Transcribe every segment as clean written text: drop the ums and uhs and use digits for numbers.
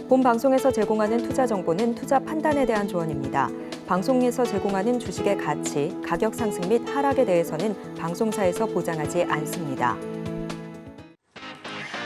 본 방송에서 제공하는 투자 정보는 투자 판단에 대한 조언입니다. 방송에서 제공하는 주식의 가치, 가격 상승 및 하락에 대해서는 방송사에서 보장하지 않습니다.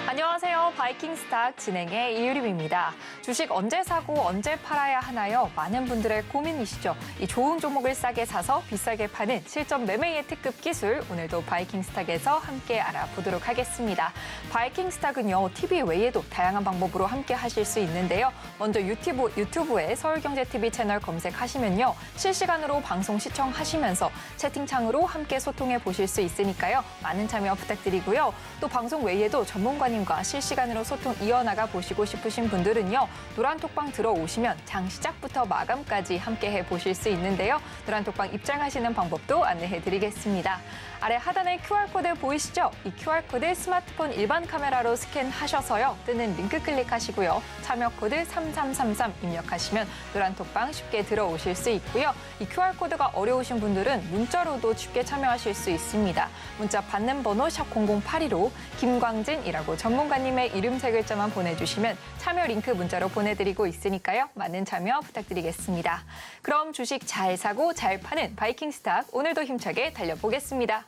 안녕하세요. 바이킹스탁 진행의 이유림입니다. 주식 언제 사고 언제 팔아야 하나요? 많은 분들의 고민이시죠. 이 좋은 종목을 싸게 사서 비싸게 파는 실전 매매의 특급 기술, 오늘도 바이킹스탁에서 함께 알아보도록 하겠습니다. 바이킹스탁은요, TV 외에도 다양한 방법으로 함께 하실 수 있는데요. 먼저 유튜브에 서울경제TV 채널 검색하시면요, 실시간으로 방송 시청하시면서 채팅창으로 함께 소통해 보실 수 있으니까요. 많은 참여 부탁드리고요. 또 방송 외에도 전문가님과 실시간으로 소통 이어나가 보시고 싶으신 분들은요, 노란톡방 들어오시면 장 시작부터 마감까지 함께 해보실 수 있는데요. 노란톡방 입장하시는 방법도 안내해드리겠습니다. 아래 하단에 QR코드 보이시죠? 이 QR코드 스마트폰 일반 카메라로 스캔하셔서요, 뜨는 링크 클릭하시고요. 참여 코드 3333 입력하시면 노란톡방 쉽게 들어오실 수 있고요. 이 QR코드가 어려우신 분들은 문자로도 쉽게 참여하실 수 있습니다. 문자 받는 번호 샵0082로 김광진이라고 전문가님의 이름 세 글자만 보내주시면 참여 링크 문자로 보내드리고 있으니까요. 많은 참여 부탁드리겠습니다. 그럼 주식 잘 사고 잘 파는 바이킹스탁, 오늘도 힘차게 달려보겠습니다.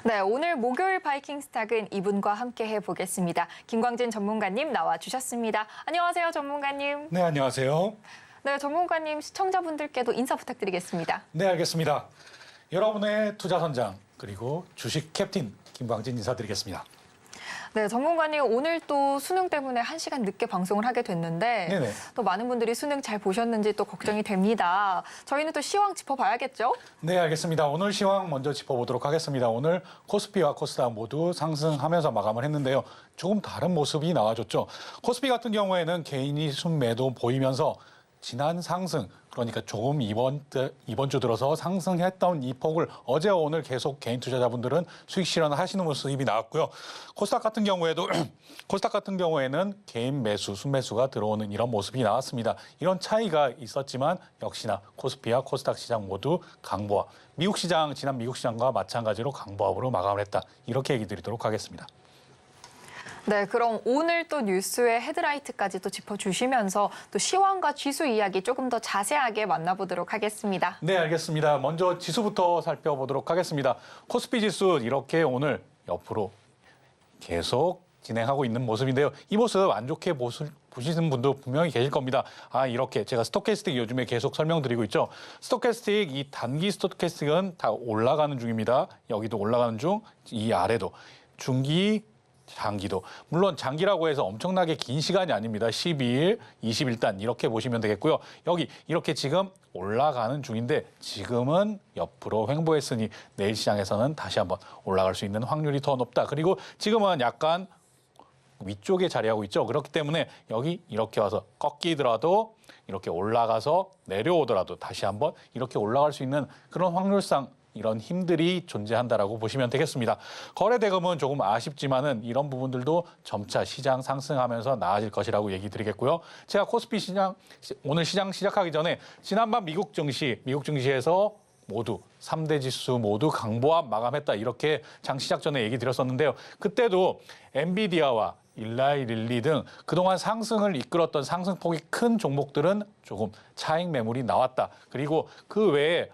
네, 오늘 목요일 바이킹스탁은 이분과 함께 해보겠습니다. 김광진 전문가님 나와주셨습니다. 안녕하세요, 전문가님. 네, 안녕하세요. 네, 전문가님, 시청자분들께도 인사 부탁드리겠습니다. 네, 알겠습니다. 여러분의 투자 선장 그리고 주식 캡틴 김광진 인사드리겠습니다. 네, 전문가님, 오늘 또 수능 때문에 1시간 늦게 방송을 하게 됐는데 네네. 또 많은 분들이 수능 잘 보셨는지 또 걱정이 됩니다. 저희는 또 시황 짚어봐야겠죠? 네, 알겠습니다. 오늘 시황 먼저 짚어보도록 하겠습니다. 오늘 코스피와 코스닥 모두 상승하면서 마감을 했는데요. 조금 다른 모습이 나와줬죠. 코스피 같은 경우에는 개인이 순매도 보이면서 지난 상승, 그러니까 조금 이번 주 들어서 상승했던 이 폭을 어제와 오늘 계속 개인 투자자분들은 수익 실현하시는 모습이 나왔고요. 코스닥 같은 경우에는 개인 매수, 순매수가 들어오는 이런 모습이 나왔습니다. 이런 차이가 있었지만 역시나 코스피와 코스닥 시장 모두 강보합, 지난 미국 시장과 마찬가지로 강보합으로 마감을 했다. 이렇게 얘기 드리도록 하겠습니다. 네, 그럼 오늘 또 뉴스의 헤드라이트까지 또 짚어주시면서 또 시황과 지수 이야기 조금 더 자세하게 만나보도록 하겠습니다. 네, 알겠습니다. 먼저 지수부터 살펴보도록 하겠습니다. 코스피 지수 이렇게 오늘 옆으로 계속 진행하고 있는 모습인데요. 이 모습 안 좋게 보시는 분도 분명히 계실 겁니다. 이렇게 제가 스토캐스틱 요즘에 계속 설명드리고 있죠. 스토캐스틱, 이 단기 스토캐스틱은 다 올라가는 중입니다. 여기도 올라가는 중, 이 아래도. 중기, 장기도. 물론 장기라고 해서 엄청나게 긴 시간이 아닙니다. 12일, 20일단 이렇게 보시면 되겠고요. 여기 이렇게 지금 올라가는 중인데 지금은 옆으로 횡보했으니 내일 시장에서는 다시 한번 올라갈 수 있는 확률이 더 높다. 그리고 지금은 약간 위쪽에 자리하고 있죠. 그렇기 때문에 여기 이렇게 와서 꺾이더라도 이렇게 올라가서 내려오더라도 다시 한번 이렇게 올라갈 수 있는 그런 확률상 이런 힘들이 존재한다라고 보시면 되겠습니다. 거래 대금은 조금 아쉽지만은 이런 부분들도 점차 시장 상승하면서 나아질 것이라고 얘기 드리겠고요. 제가 코스피 시장, 오늘 시장 시작하기 전에 지난밤 미국 증시에서 모두 3대 지수 모두 강보합 마감했다. 이렇게 장 시작 전에 얘기 드렸었는데요. 그때도 엔비디아와 일라이 릴리 등 그동안 상승을 이끌었던 상승폭이 큰 종목들은 조금 차익 매물이 나왔다. 그리고 그 외에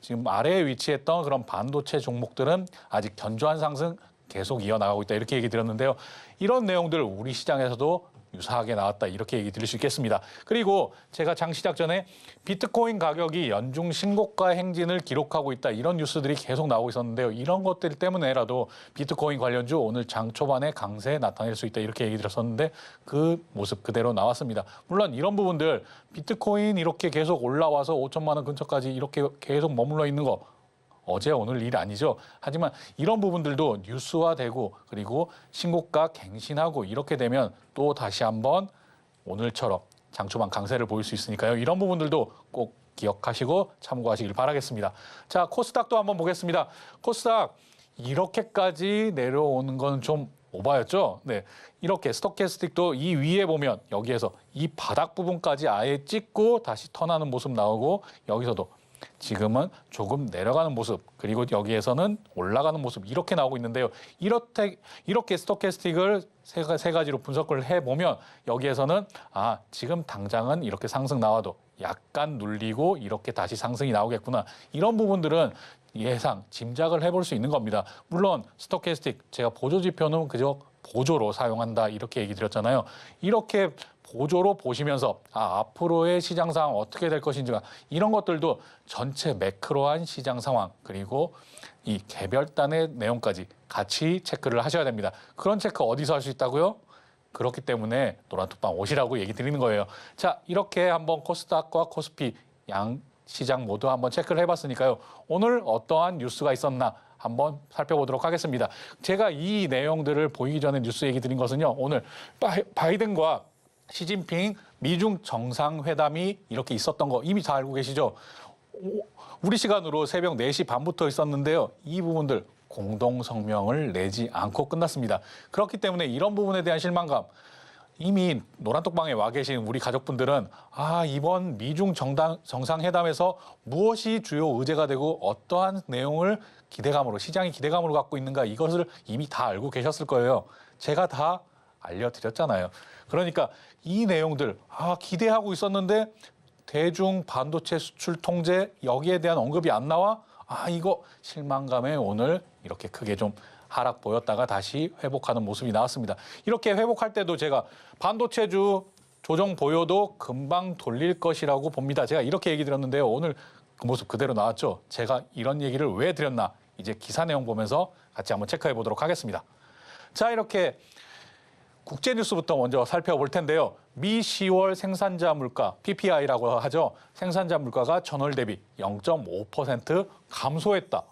지금 아래에 위치했던 그런 반도체 종목들은 아직 견조한 상승 계속 이어나가고 있다. 이렇게 얘기 드렸는데요. 이런 내용들 우리 시장에서도 유사하게 나왔다. 이렇게 얘기 드릴 수 있겠습니다. 그리고 제가 장 시작 전에 비트코인 가격이 연중 신고가 행진을 기록하고 있다. 이런 뉴스들이 계속 나오고 있었는데요. 이런 것들 때문에라도 비트코인 관련주 오늘 장 초반에 강세 나타낼 수 있다. 이렇게 얘기 드렸었는데 그 모습 그대로 나왔습니다. 물론 이런 부분들 비트코인 이렇게 계속 올라와서 5천만 원 근처까지 이렇게 계속 머물러 있는 거 어제 오늘 일 아니죠. 하지만 이런 부분들도 뉴스화되고 그리고 신고가 갱신하고 이렇게 되면 또 다시 한번 오늘처럼 장초반 강세를 보일 수 있으니까요. 이런 부분들도 꼭 기억하시고 참고하시길 바라겠습니다. 자, 코스닥도 한번 보겠습니다. 코스닥 이렇게까지 내려오는 건 좀 오바였죠. 네, 이렇게 스토캐스틱도 이 위에 보면 여기에서 이 바닥 부분까지 아예 찍고 다시 턴하는 모습 나오고 여기서도 지금은 조금 내려가는 모습 그리고 여기에서는 올라가는 모습 이렇게 나오고 있는데요. 이렇게 스토캐스틱을 세 가지로 분석을 해보면 여기에서는 지금 당장은 이렇게 상승 나와도 약간 눌리고 이렇게 다시 상승이 나오겠구나. 이런 부분들은 예상, 짐작을 해볼 수 있는 겁니다. 물론 스토캐스틱 제가 보조지표는 그저 보조로 사용한다 이렇게 얘기 드렸잖아요. 이렇게 보조로 보시면서 앞으로의 시장 상황 어떻게 될 것인지 이런 것들도 전체 매크로한 시장 상황 그리고 이 개별단의 내용까지 같이 체크를 하셔야 됩니다. 그런 체크 어디서 할 수 있다고요? 그렇기 때문에 노란톡방 오시라고 얘기 드리는 거예요. 자, 이렇게 한번 코스닥과 코스피 양 시장 모두 한번 체크를 해봤으니까요. 오늘 어떠한 뉴스가 있었나 한번 살펴보도록 하겠습니다. 제가 이 내용들을 보이기 전에 뉴스 얘기 드린 것은요. 오늘 바이든과 시진핑 미중 정상회담이 이렇게 있었던 거 이미 다 알고 계시죠? 우리 시간으로 새벽 4시 반부터 있었는데요. 이 부분들 공동성명을 내지 않고 끝났습니다. 그렇기 때문에 이런 부분에 대한 실망감 이미 노란톡방에 와 계신 우리 가족분들은 이번 미중 정상회담에서 무엇이 주요 의제가 되고 어떠한 내용을 시장이 기대감으로 갖고 있는가 이것을 이미 다 알고 계셨을 거예요. 제가 다 알려드렸잖아요. 그러니까 이 내용들 기대하고 있었는데 대중 반도체 수출 통제 여기에 대한 언급이 안 나와 이거 실망감에 오늘 이렇게 크게 좀 하락 보였다가 다시 회복하는 모습이 나왔습니다. 이렇게 회복할 때도 제가 반도체주 조정 보여도 금방 돌릴 것이라고 봅니다. 제가 이렇게 얘기 드렸는데요. 오늘 그 모습 그대로 나왔죠. 제가 이런 얘기를 왜 드렸나 이제 기사 내용 보면서 같이 한번 체크해 보도록 하겠습니다. 자, 이렇게 국제 뉴스부터 먼저 살펴볼 텐데요. 미 10월 생산자 물가 PPI라고 하죠. 생산자 물가가 전월 대비 0.5% 감소했다.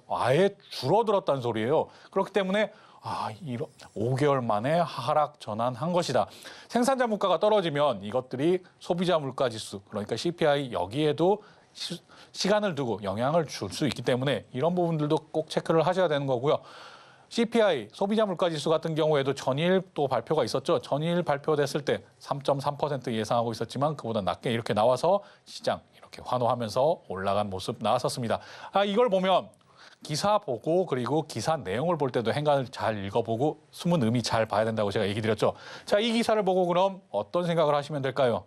아예 줄어들었다는 소리예요. 그렇기 때문에 5개월 만에 하락 전환한 것이다. 생산자 물가가 떨어지면 이것들이 소비자 물가 지수 그러니까 CPI 여기에도 시간을 두고 영향을 줄 수 있기 때문에 이런 부분들도 꼭 체크를 하셔야 되는 거고요. CPI 소비자 물가 지수 같은 경우에도 전일 또 발표가 있었죠. 전일 발표됐을 때 3.3% 예상하고 있었지만 그보다 낮게 이렇게 나와서 시장 이렇게 환호하면서 올라간 모습 나왔었습니다. 이걸 보면 기사 보고 그리고 기사 내용을 볼 때도 행간을 잘 읽어보고 숨은 의미 잘 봐야 된다고 제가 얘기 드렸죠. 자, 이 기사를 보고 그럼 어떤 생각을 하시면 될까요?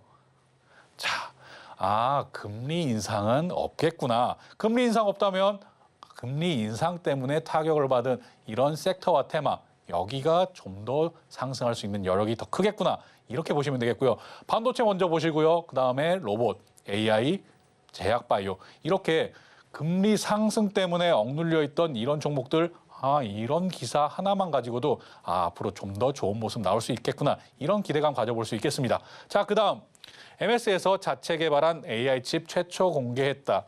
자, 금리 인상은 없겠구나. 금리 인상 없다면 금리 인상 때문에 타격을 받은 이런 섹터와 테마 여기가 좀 더 상승할 수 있는 여력이 더 크겠구나. 이렇게 보시면 되겠고요. 반도체 먼저 보시고요. 그다음에 로봇, AI, 제약바이오 이렇게 금리 상승 때문에 억눌려 있던 이런 종목들 이런 기사 하나만 가지고도 앞으로 좀 더 좋은 모습 나올 수 있겠구나. 이런 기대감 가져볼 수 있겠습니다. 자, 그다음 MS에서 자체 개발한 AI 칩 최초 공개했다.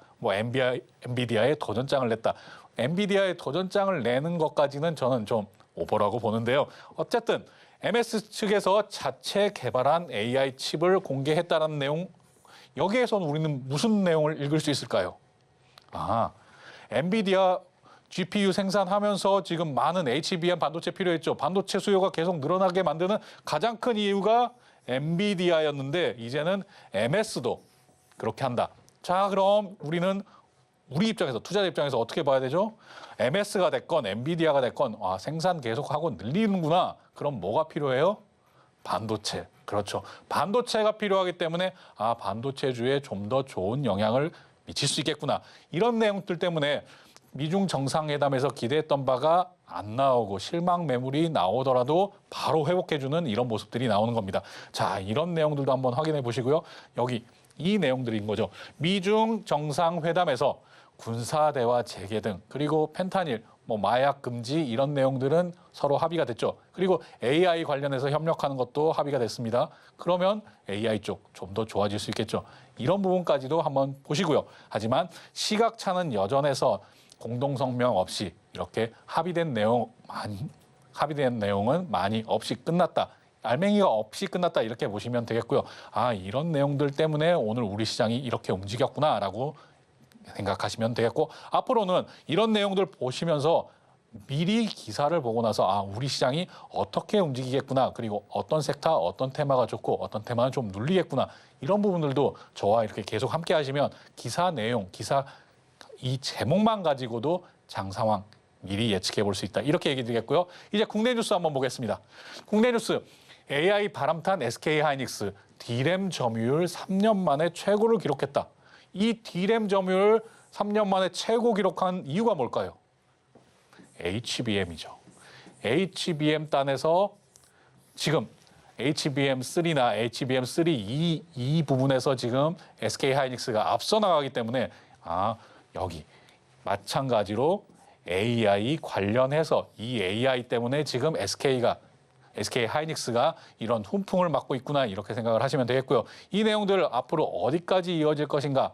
엔비디아의 도전장을 냈다. 엔비디아의 도전장을 내는 것까지는 저는 좀 오버라고 보는데요. 어쨌든 MS 측에서 자체 개발한 AI 칩을 공개했다는 내용 여기에서는 우리는 무슨 내용을 읽을 수 있을까요? 엔비디아 GPU 생산하면서 지금 많은 HBM 반도체 필요했죠. 반도체 수요가 계속 늘어나게 만드는 가장 큰 이유가 엔비디아였는데 이제는 MS도 그렇게 한다. 자, 그럼 우리는 우리 입장에서 투자자 입장에서 어떻게 봐야 되죠? MS가 됐건 엔비디아가 됐건 생산 계속하고 늘리는구나. 그럼 뭐가 필요해요? 반도체. 그렇죠. 반도체가 필요하기 때문에 반도체주에 좀 더 좋은 영향을 미칠 수 있겠구나. 이런 내용들 때문에 미중 정상회담에서 기대했던 바가 안 나오고 실망 매물이 나오더라도 바로 회복해주는 이런 모습들이 나오는 겁니다. 자, 이런 내용들도 한번 확인해 보시고요. 여기 이 내용들인 거죠. 미중 정상회담에서 군사대화 재개 등 그리고 펜타닐, 마약 금지 이런 내용들은 서로 합의가 됐죠. 그리고 AI 관련해서 협력하는 것도 합의가 됐습니다. 그러면 AI 쪽 좀 더 좋아질 수 있겠죠. 이런 부분까지도 한번 보시고요. 하지만 시각차는 여전해서 공동성명 없이 이렇게 합의된 내용은 많이 없이 끝났다. 알맹이가 없이 끝났다 이렇게 보시면 되겠고요. 아, 이런 내용들 때문에 오늘 우리 시장이 이렇게 움직였구나라고 생각하시면 되겠고, 앞으로는 이런 내용들 보시면서 미리 기사를 보고 나서 아, 우리 시장이 어떻게 움직이겠구나, 그리고 어떤 섹터, 어떤 테마가 좋고 어떤 테마는 좀 눌리겠구나, 이런 부분들도 저와 이렇게 계속 함께 하시면 기사 내용, 기사 이 제목만 가지고도 장 상황 미리 예측해 볼 수 있다. 이렇게 얘기 드리겠고요. 이제 국내 뉴스 한번 보겠습니다. 국내 뉴스, AI 바람탄 SK하이닉스 D램 점유율 3년 만에 최고를 기록했다. 이 D램 점유율 3년 만에 최고 기록한 이유가 뭘까요? HBM이죠. HBM 단에서 지금 HBM3나 HBM3 이 부분에서 지금 SK하이닉스가 앞서 나가기 때문에 여기 마찬가지로 AI 관련해서 이 AI 때문에 지금 SK하이닉스가 이런 훈풍을 맞고 있구나, 이렇게 생각을 하시면 되겠고요. 이 내용들 앞으로 어디까지 이어질 것인가?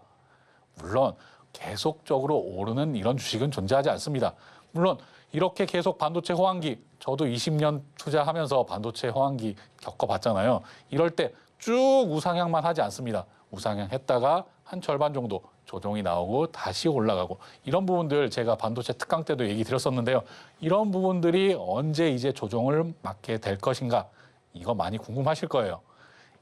물론 계속적으로 오르는 이런 주식은 존재하지 않습니다. 물론 이렇게 계속 반도체 호황기, 저도 20년 투자하면서 반도체 호황기 겪어봤잖아요. 이럴 때 쭉 우상향만 하지 않습니다. 우상향 했다가 한 절반 정도 조정이 나오고 다시 올라가고, 이런 부분들 제가 반도체 특강 때도 얘기 드렸었는데요. 이런 부분들이 언제 이제 조정을 맞게 될 것인가, 이거 많이 궁금하실 거예요.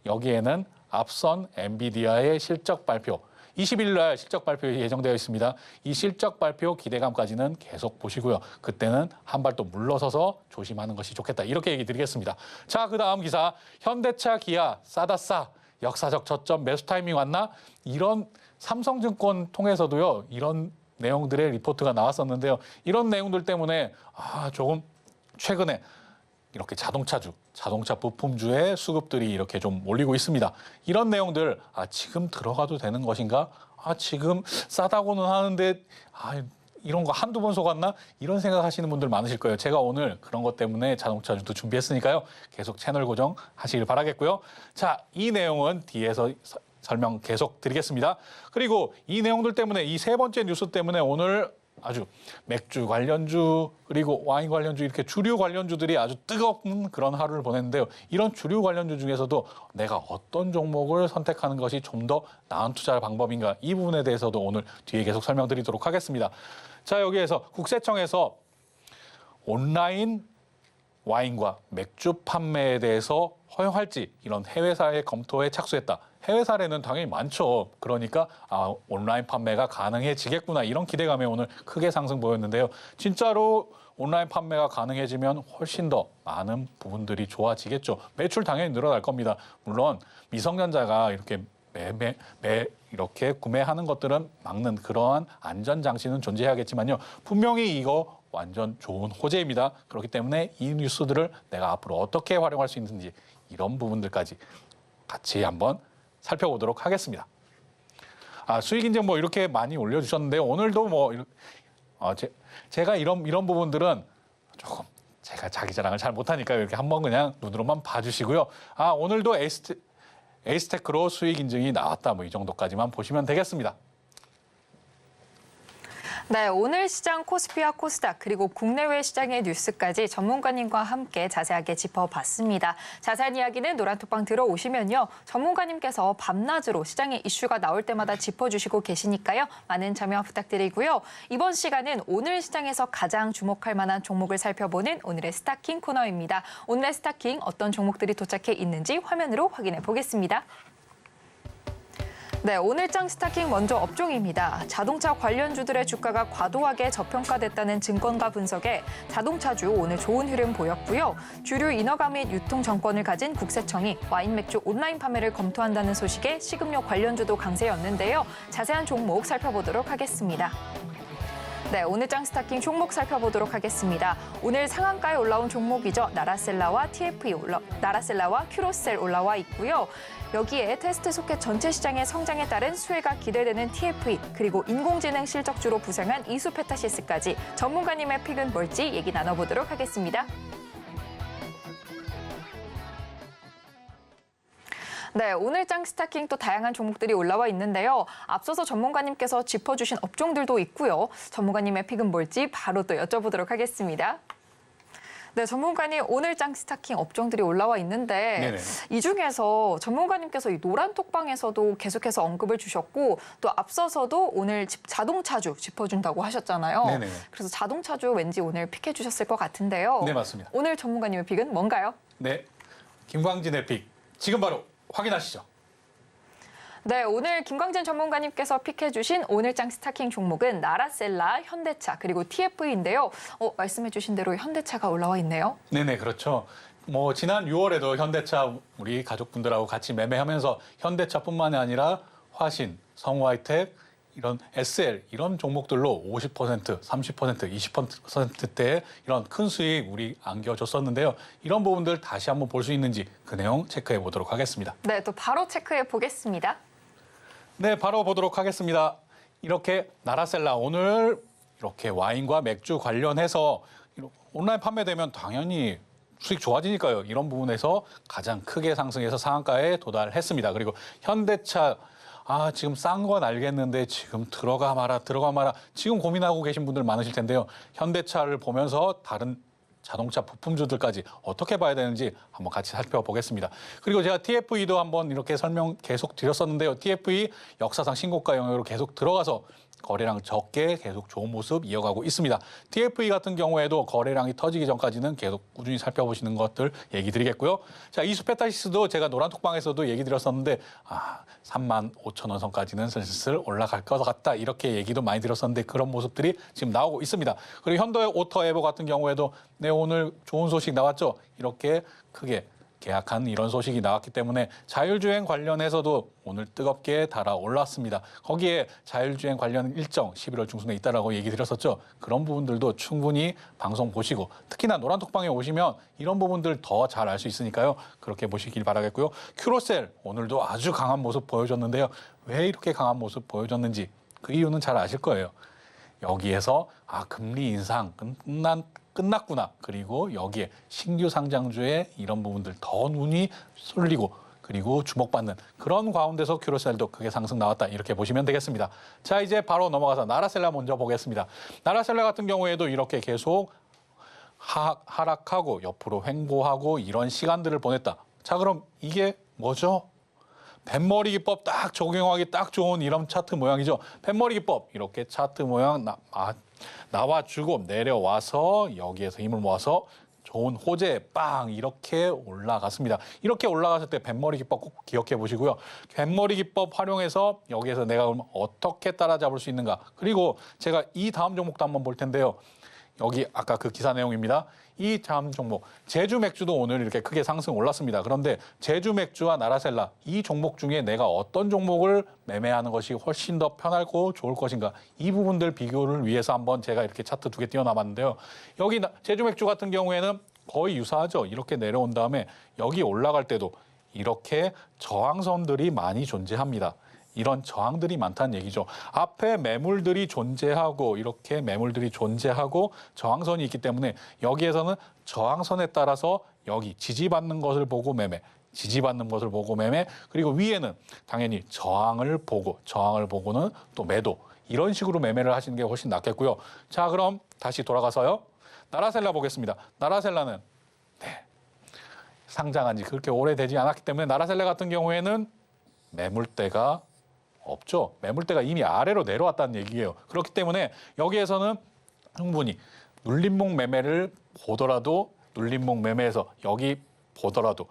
여기에는 앞선 엔비디아의 실적 발표, 20일 날 실적 발표 예정되어 있습니다. 이 실적 발표 기대감까지는 계속 보시고요. 그때는 한 발 또 물러서서 조심하는 것이 좋겠다, 이렇게 얘기 드리겠습니다. 자, 그 다음 기사, 현대차, 기아 싸다 싸, 역사적 저점 매수 타이밍 왔나? 이런 삼성증권 통해서도요, 이런 내용들의 리포트가 나왔었는데요. 이런 내용들 때문에 조금 최근에 이렇게 자동차 부품주의 수급들이 이렇게 좀 몰리고 있습니다. 이런 내용들, 지금 들어가도 되는 것인가? 지금 싸다고는 하는데 이런 거 한두 번 속았나? 이런 생각하시는 분들 많으실 거예요. 제가 오늘 그런 것 때문에 자동차주도 준비했으니까요. 계속 채널 고정하시길 바라겠고요. 자, 이 내용은 뒤에서 설명 계속 드리겠습니다. 그리고 이 내용들 때문에, 이 세 번째 뉴스 때문에 오늘 아주 맥주 관련주 그리고 와인 관련주, 이렇게 주류 관련주들이 아주 뜨거운 그런 하루를 보냈는데요. 이런 주류 관련주 중에서도 내가 어떤 종목을 선택하는 것이 좀 더 나은 투자 방법인가, 이 부분에 대해서도 오늘 뒤에 계속 설명드리도록 하겠습니다. 자, 여기에서 국세청에서 온라인 와인과 맥주 판매에 대해서 허용할지 이런 해외 사례 검토에 착수했다. 해외 사례는 당연히 많죠. 그러니까 온라인 판매가 가능해지겠구나, 이런 기대감에 오늘 크게 상승 보였는데요. 진짜로 온라인 판매가 가능해지면 훨씬 더 많은 부분들이 좋아지겠죠. 매출 당연히 늘어날 겁니다. 물론 미성년자가 이렇게 이렇게 구매하는 것들은 막는 그러한 안전 장치는 존재해야겠지만요. 분명히 이거 완전 좋은 호재입니다. 그렇기 때문에 이 뉴스들을 내가 앞으로 어떻게 활용할 수 있는지, 이런 부분들까지 같이 한번 살펴보도록 하겠습니다. 수익 인증 뭐 이렇게 많이 올려주셨는데요. 오늘도 제가 이런 부분들은 조금 제가 자기 자랑을 잘 못하니까 이렇게 한번 그냥 눈으로만 봐주시고요. 오늘도 에이스테크로 수익 인증이 나왔다, 뭐 이 정도까지만 보시면 되겠습니다. 네, 오늘 시장 코스피와 코스닥 그리고 국내외 시장의 뉴스까지 전문가님과 함께 자세하게 짚어봤습니다. 자세한 이야기는 노란톡방 들어오시면요. 전문가님께서 밤낮으로 시장의 이슈가 나올 때마다 짚어주시고 계시니까요. 많은 참여 부탁드리고요. 이번 시간은 오늘 시장에서 가장 주목할 만한 종목을 살펴보는 오늘의 스타킹 코너입니다. 오늘의 스타킹 어떤 종목들이 도착해 있는지 화면으로 확인해 보겠습니다. 네, 오늘장 스타킹 먼저 업종입니다. 자동차 관련주들의 주가가 과도하게 저평가됐다는 증권가 분석에 자동차주 오늘 좋은 흐름 보였고요. 주류 인허가 및 유통 정권을 가진 국세청이 와인 맥주 온라인 판매를 검토한다는 소식에 식음료 관련주도 강세였는데요. 자세한 종목 살펴보도록 하겠습니다. 네, 오늘장 스타킹 종목 살펴보도록 하겠습니다. 오늘 상한가에 올라온 종목이죠. 나라셀라와 나라셀라와 큐로셀 올라와 있고요. 여기에 테스트 소켓 전체 시장의 성장에 따른 수혜가 기대되는 TFE, 그리고 인공지능 실적주로 부상한 이수페타시스까지 전문가님의 픽은 뭘지 얘기 나눠보도록 하겠습니다. 네, 오늘장 스타킹 또 다양한 종목들이 올라와 있는데요. 앞서서 전문가님께서 짚어주신 업종들도 있고요. 전문가님의 픽은 뭘지 바로 또 여쭤보도록 하겠습니다. 네, 전문가님 오늘장 스타킹 업종들이 올라와 있는데 네네. 이 중에서 전문가님께서 이 노란 톡방에서도 계속해서 언급을 주셨고 또 앞서서도 오늘 자동차주 짚어준다고 하셨잖아요. 네네. 그래서 자동차주 왠지 오늘 픽해 주셨을 것 같은데요. 네, 맞습니다. 오늘 전문가님의 픽은 뭔가요? 네, 김광진의 픽 지금 바로 확인하시죠. 네, 오늘 김광진 전문가님께서 픽해주신 오늘장 스타킹 종목은 나라셀라, 현대차, 그리고 TF인데요. 말씀해주신 대로 현대차가 올라와 있네요. 네네, 그렇죠. 뭐 지난 6월에도 현대차 우리 가족분들하고 같이 매매하면서 현대차뿐만이 아니라 화신, 성우하이텍, 이런 SL 이런 종목들로 50%, 30%, 20%대의 이런 큰 수익 우리 안겨줬었는데요. 이런 부분들 다시 한번 볼 수 있는지 그 내용 체크해 보도록 하겠습니다. 네, 또 바로 체크해 보겠습니다. 네, 바로 보도록 하겠습니다. 이렇게 나라셀라 오늘 이렇게 와인과 맥주 관련해서 온라인 판매되면 당연히 수익 좋아지니까요. 이런 부분에서 가장 크게 상승해서 상한가에 도달했습니다. 그리고 현대차 지금 싼 건 알겠는데 지금 들어가 마라 지금 고민하고 계신 분들 많으실 텐데요. 현대차를 보면서 다른 자동차 부품주들까지 어떻게 봐야 되는지 한번 같이 살펴보겠습니다. 그리고 제가 TFE도 한번 이렇게 설명 계속 드렸었는데요. TFE 역사상 신고가 영역으로 계속 들어가서 거래량 적게 계속 좋은 모습 이어가고 있습니다. TFE 같은 경우에도 거래량이 터지기 전까지는 계속 꾸준히 살펴보시는 것들 얘기 드리겠고요. 자, 이수페타시스도 제가 노란톡방에서도 얘기 드렸었는데 35,000원 선까지는 슬슬 올라갈 것 같다. 이렇게 얘기도 많이 드렸었는데 그런 모습들이 지금 나오고 있습니다. 그리고 현대오토에버 같은 경우에도 네, 오늘 좋은 소식 나왔죠. 이렇게 크게 계약한 이런 소식이 나왔기 때문에 자율주행 관련해서도 오늘 뜨겁게 달아올랐습니다. 거기에 자율주행 관련 일정 11월 중순에 있다라고 얘기 드렸었죠. 그런 부분들도 충분히 방송 보시고 특히나 노란톡방에 오시면 이런 부분들 더 잘 알 수 있으니까요. 그렇게 보시길 바라겠고요. 큐로셀 오늘도 아주 강한 모습 보여줬는데요. 왜 이렇게 강한 모습 보여줬는지 그 이유는 잘 아실 거예요. 여기에서 금리 인상 끝났구나. 그리고 여기에 신규 상장주의 이런 부분들 더 눈이 쏠리고 그리고 주목받는 그런 가운데서 큐로셀도 크게 상승 나왔다. 이렇게 보시면 되겠습니다. 자, 이제 바로 넘어가서 나라셀라 먼저 보겠습니다. 나라셀라 같은 경우에도 이렇게 계속 하락하고 옆으로 횡보하고 이런 시간들을 보냈다. 자, 그럼 이게 뭐죠? 뱃머리 기법 딱 적용하기 딱 좋은 이런 차트 모양이죠. 뱃머리 기법 이렇게 차트 모양 나와주고 내려와서 여기에서 힘을 모아서 좋은 호재 빵 이렇게 올라갔습니다. 이렇게 올라갔을 때 뱃머리 기법 꼭 기억해 보시고요. 뱃머리 기법 활용해서 여기에서 내가 그럼 어떻게 따라잡을 수 있는가. 그리고 제가 이 다음 종목도 한번 볼 텐데요. 여기 아까 그 기사 내용입니다. 이 다음 종목 제주 맥주도 오늘 이렇게 크게 상승 올랐습니다. 그런데 제주 맥주와 나라셀라 이 종목 중에 내가 어떤 종목을 매매하는 것이 훨씬 더 편하고 좋을 것인가 이 부분들 비교를 위해서 한번 제가 이렇게 차트 2개 띄워놔봤는데요. 여기 제주 맥주 같은 경우에는 거의 유사하죠. 이렇게 내려온 다음에 여기 올라갈 때도 이렇게 저항선들이 많이 존재합니다. 이런 저항들이 많다는 얘기죠. 앞에 매물들이 존재하고 이렇게 매물들이 존재하고 저항선이 있기 때문에 여기에서는 저항선에 따라서 여기 지지받는 것을 보고 매매, 지지받는 것을 보고 매매, 그리고 위에는 당연히 저항을 보고는 또 매도 이런 식으로 매매를 하시는 게 훨씬 낫겠고요. 자, 그럼 다시 돌아가서요. 나라셀라 보겠습니다. 나라셀라는 상장한 지 그렇게 오래되지 않았기 때문에 나라셀라 같은 경우에는 매물대가 없죠. 매물대가 이미 아래로 내려왔다는 얘기예요. 그렇기 때문에 여기에서는 충분히 눌림목 매매를 보더라도 눌림목 매매에서 여기 보더라도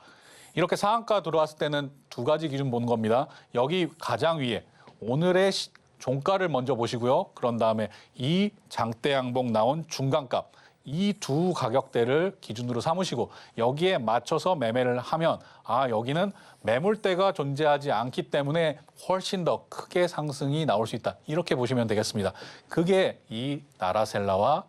이렇게 상한가 들어왔을 때는 두 가지 기준 보는 겁니다. 여기 가장 위에 오늘의 종가를 먼저 보시고요. 그런 다음에 이 장대 양봉 나온 중간값 이 두 가격대를 기준으로 삼으시고 여기에 맞춰서 매매를 하면 여기는 매물대가 존재하지 않기 때문에 훨씬 더 크게 상승이 나올 수 있다. 이렇게 보시면 되겠습니다. 그게 이 나라셀라와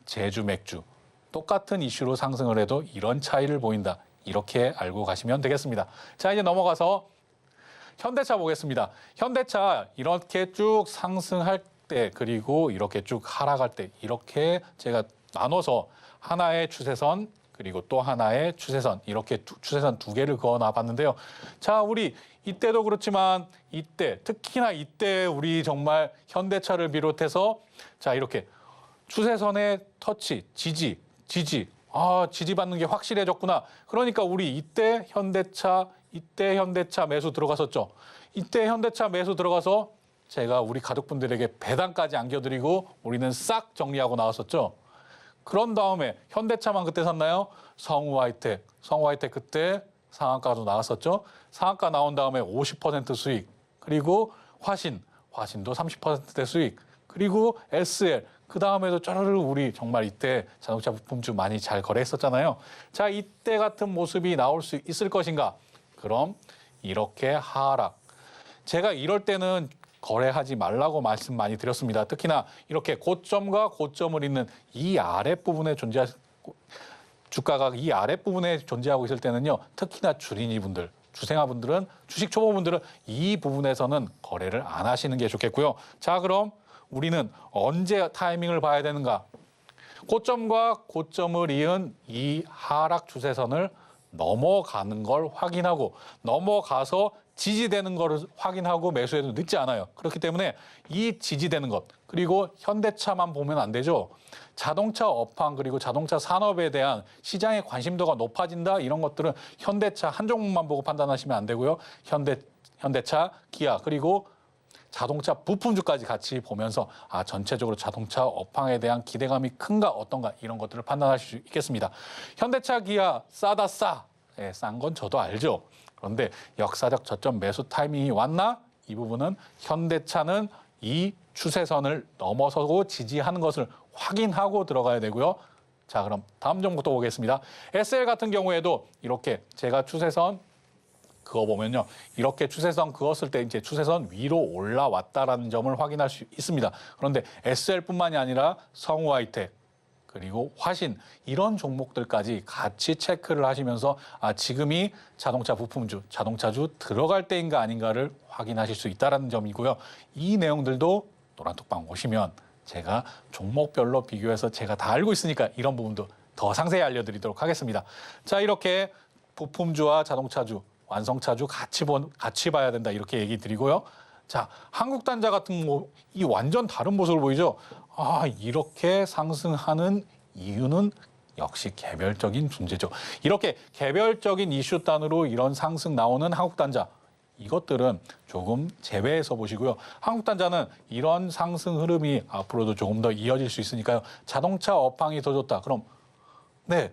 제주 맥주 똑같은 이슈로 상승을 해도 이런 차이를 보인다. 이렇게 알고 가시면 되겠습니다. 자, 이제 넘어가서 현대차 보겠습니다. 현대차 이렇게 쭉 상승할 때 그리고 이렇게 쭉 하락할 때 이렇게 제가 나눠서 하나의 추세선 그리고 또 하나의 추세선, 이렇게 추세선 두 개를 그어 놔봤는데요. 자, 우리 이때도 그렇지만 이때, 특히나 이때 우리 정말 현대차를 비롯해서 자, 이렇게 추세선의 터치, 지지, 지지받는 게 확실해졌구나. 그러니까 우리 이때 현대차 매수 들어갔었죠. 이때 현대차 매수 들어가서 제가 우리 가족분들에게 배당까지 안겨드리고 우리는 싹 정리하고 나왔었죠. 그런 다음에 현대차만 그때 샀나요? 성우하이텍 그때 상한가도 나왔었죠. 상한가 나온 다음에 50% 수익, 그리고 화신도 30%대 수익, 그리고 SL, 그 다음에도 짜르르 우리 정말 이때 자동차 부품주 많이 잘 거래했었잖아요. 자, 이때 같은 모습이 나올 수 있을 것인가? 그럼 이렇게 하락. 제가 이럴 때는 거래하지 말라고 말씀 많이 드렸습니다. 특히나 이렇게 고점과 고점을 잇는 이 아랫부분에 주가가 이 아랫부분에 존재하고 있을 때는요. 특히나 주린이분들, 주생아분들은, 주식 초보분들은 이 부분에서는 거래를 안 하시는 게 좋겠고요. 자, 그럼 우리는 언제 타이밍을 봐야 되는가? 고점과 고점을 이은 이 하락 추세선을 넘어가는 걸 확인하고, 넘어가서 지지되는 거를 확인하고 매수해도 늦지 않아요. 그렇기 때문에 이 지지되는 것, 그리고 현대차만 보면 안 되죠. 자동차 업황, 그리고 자동차 산업에 대한 시장의 관심도가 높아진다, 이런 것들은 현대차 한 종목만 보고 판단하시면 안 되고요. 현대차, 기아, 그리고 자동차 부품주까지 같이 보면서 전체적으로 자동차 업황에 대한 기대감이 큰가 어떤가, 이런 것들을 판단하실 수 있겠습니다. 현대차, 기아 싸다 싸. 싼 건 저도 알죠. 그런데 역사적 저점 매수 타이밍이 왔나? 이 부분은 현대차는 이 추세선을 넘어서고 지지하는 것을 확인하고 들어가야 되고요. 자, 그럼 다음 종목도 보겠습니다. SL 같은 경우에도 이렇게 제가 추세선 그거 보면요. 이렇게 추세선 그었을 때 이제 추세선 위로 올라왔다라는 점을 확인할 수 있습니다. 그런데 SL뿐만이 아니라 성우하이텍, 그리고 화신, 이런 종목들까지 같이 체크를 하시면서 지금이 자동차 부품주, 자동차주 들어갈 때인가 아닌가를 확인하실 수 있다는 점이고요. 이 내용들도 노란톡방 오시면 제가 종목별로 비교해서 제가 다 알고 있으니까 이런 부분도 더 상세히 알려드리도록 하겠습니다. 자, 이렇게 부품주와 자동차주, 완성차주 같이 봐야 된다, 이렇게 얘기 드리고요. 자, 한국단자 같은 이 완전 다른 모습을 보이죠. 이렇게 상승하는 이유는 역시 개별적인 존재죠. 이렇게 개별적인 이슈단으로 이런 상승 나오는 한국단자, 이것들은 조금 제외해서 보시고요. 한국단자는 이런 상승 흐름이 앞으로도 조금 더 이어질 수 있으니까요. 자동차 업황이 더 좋다. 그럼 네,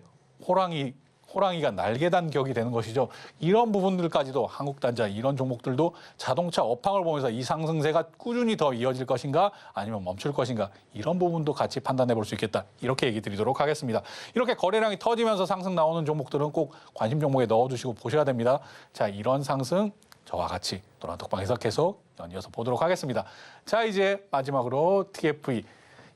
호랑이가 날개단 격이 되는 것이죠. 이런 부분들까지도 한국단자, 이런 종목들도 자동차 업황을 보면서 이 상승세가 꾸준히 더 이어질 것인가 아니면 멈출 것인가, 이런 부분도 같이 판단해 볼 수 있겠다, 이렇게 얘기 드리도록 하겠습니다. 이렇게 거래량이 터지면서 상승 나오는 종목들은 꼭 관심 종목에 넣어두시고 보셔야 됩니다. 자, 이런 상승 저와 같이 노란톡방에서 계속 연이어서 보도록 하겠습니다. 자, 이제 마지막으로 TFE,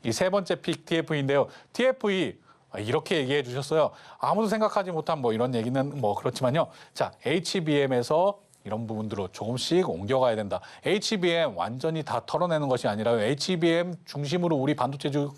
이 세 번째 픽 TFE인데요. TFE 이렇게 얘기해 주셨어요. 아무도 생각하지 못한 이런 얘기는 그렇지만요. 자, HBM에서 이런 부분들로 조금씩 옮겨가야 된다. HBM 완전히 다 털어내는 것이 아니라 HBM 중심으로 우리 반도체주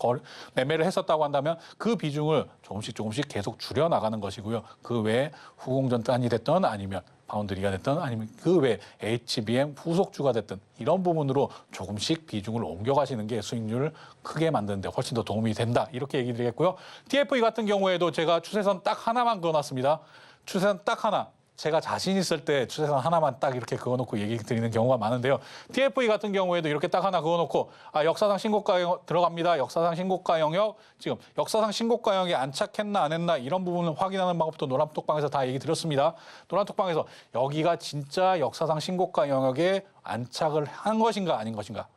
매매를 했었다고 한다면 그 비중을 조금씩 계속 줄여나가는 것이고요. 그 외에 후공정단이 됐던, 아니면 파운드리가 됐든, 아니면 그 외에 HBM 후속주가 됐든, 이런 부분으로 조금씩 비중을 옮겨가시는 게 수익률을 크게 만드는 데 훨씬 더 도움이 된다, 이렇게 얘기 드리겠고요. TFE 같은 경우에도 제가 추세선 딱 하나만 그어놨습니다. 추세선 딱 하나. 제가 자신 있을 때 추세선 하나만 딱 이렇게 그어놓고 얘기 드리는 경우가 많은데요. TFE 같은 경우에도 이렇게 딱 하나 그어놓고 역사상 신고가 영역 들어갑니다. 역사상 신고가 영역, 지금 역사상 신고가 영역에 안착했나 안 했나, 이런 부분을 확인하는 방법도 노란톡방에서 다 얘기 드렸습니다. 노란톡방에서 여기가 진짜 역사상 신고가 영역에 안착을 한 것인가 아닌 것인가,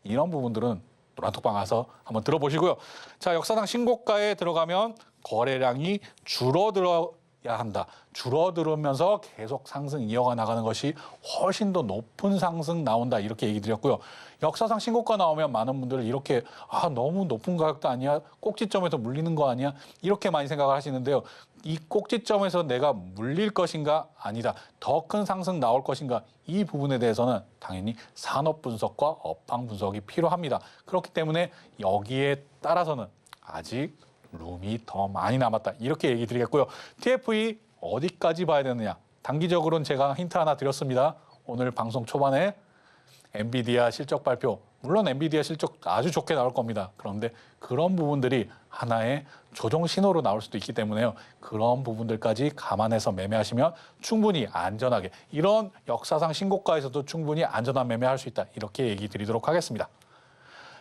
이런 부분들은 노란톡방 가서 한번 들어보시고요. 자, 역사상 신고가에 들어가면 거래량이 줄어들어야 한다. 줄어들으면서 계속 상승 이어가 나가는 것이 훨씬 더 높은 상승 나온다, 이렇게 얘기 드렸고요. 역사상 신고가 나오면 많은 분들은 이렇게 너무 높은 가격도 아니야, 꼭지점에서 물리는 거 아니야, 이렇게 많이 생각을 하시는데요. 이 꼭지점에서 내가 물릴 것인가 아니다, 더 큰 상승 나올 것인가, 이 부분에 대해서는 당연히 산업 분석과 업황 분석이 필요합니다. 그렇기 때문에 여기에 따라서는 아직 룸이 더 많이 남았다. 이렇게 얘기 드리겠고요. TFE 어디까지 봐야 되느냐. 단기적으로는 제가 힌트 하나 드렸습니다. 오늘 방송 초반에 엔비디아 실적 발표, 물론 엔비디아 실적 아주 좋게 나올 겁니다. 그런데 그런 부분들이 하나의 조정 신호로 나올 수도 있기 때문에요. 그런 부분들까지 감안해서 매매하시면 충분히 안전하게, 이런 역사상 신고가에서도 충분히 안전한 매매할 수 있다. 이렇게 얘기 드리도록 하겠습니다.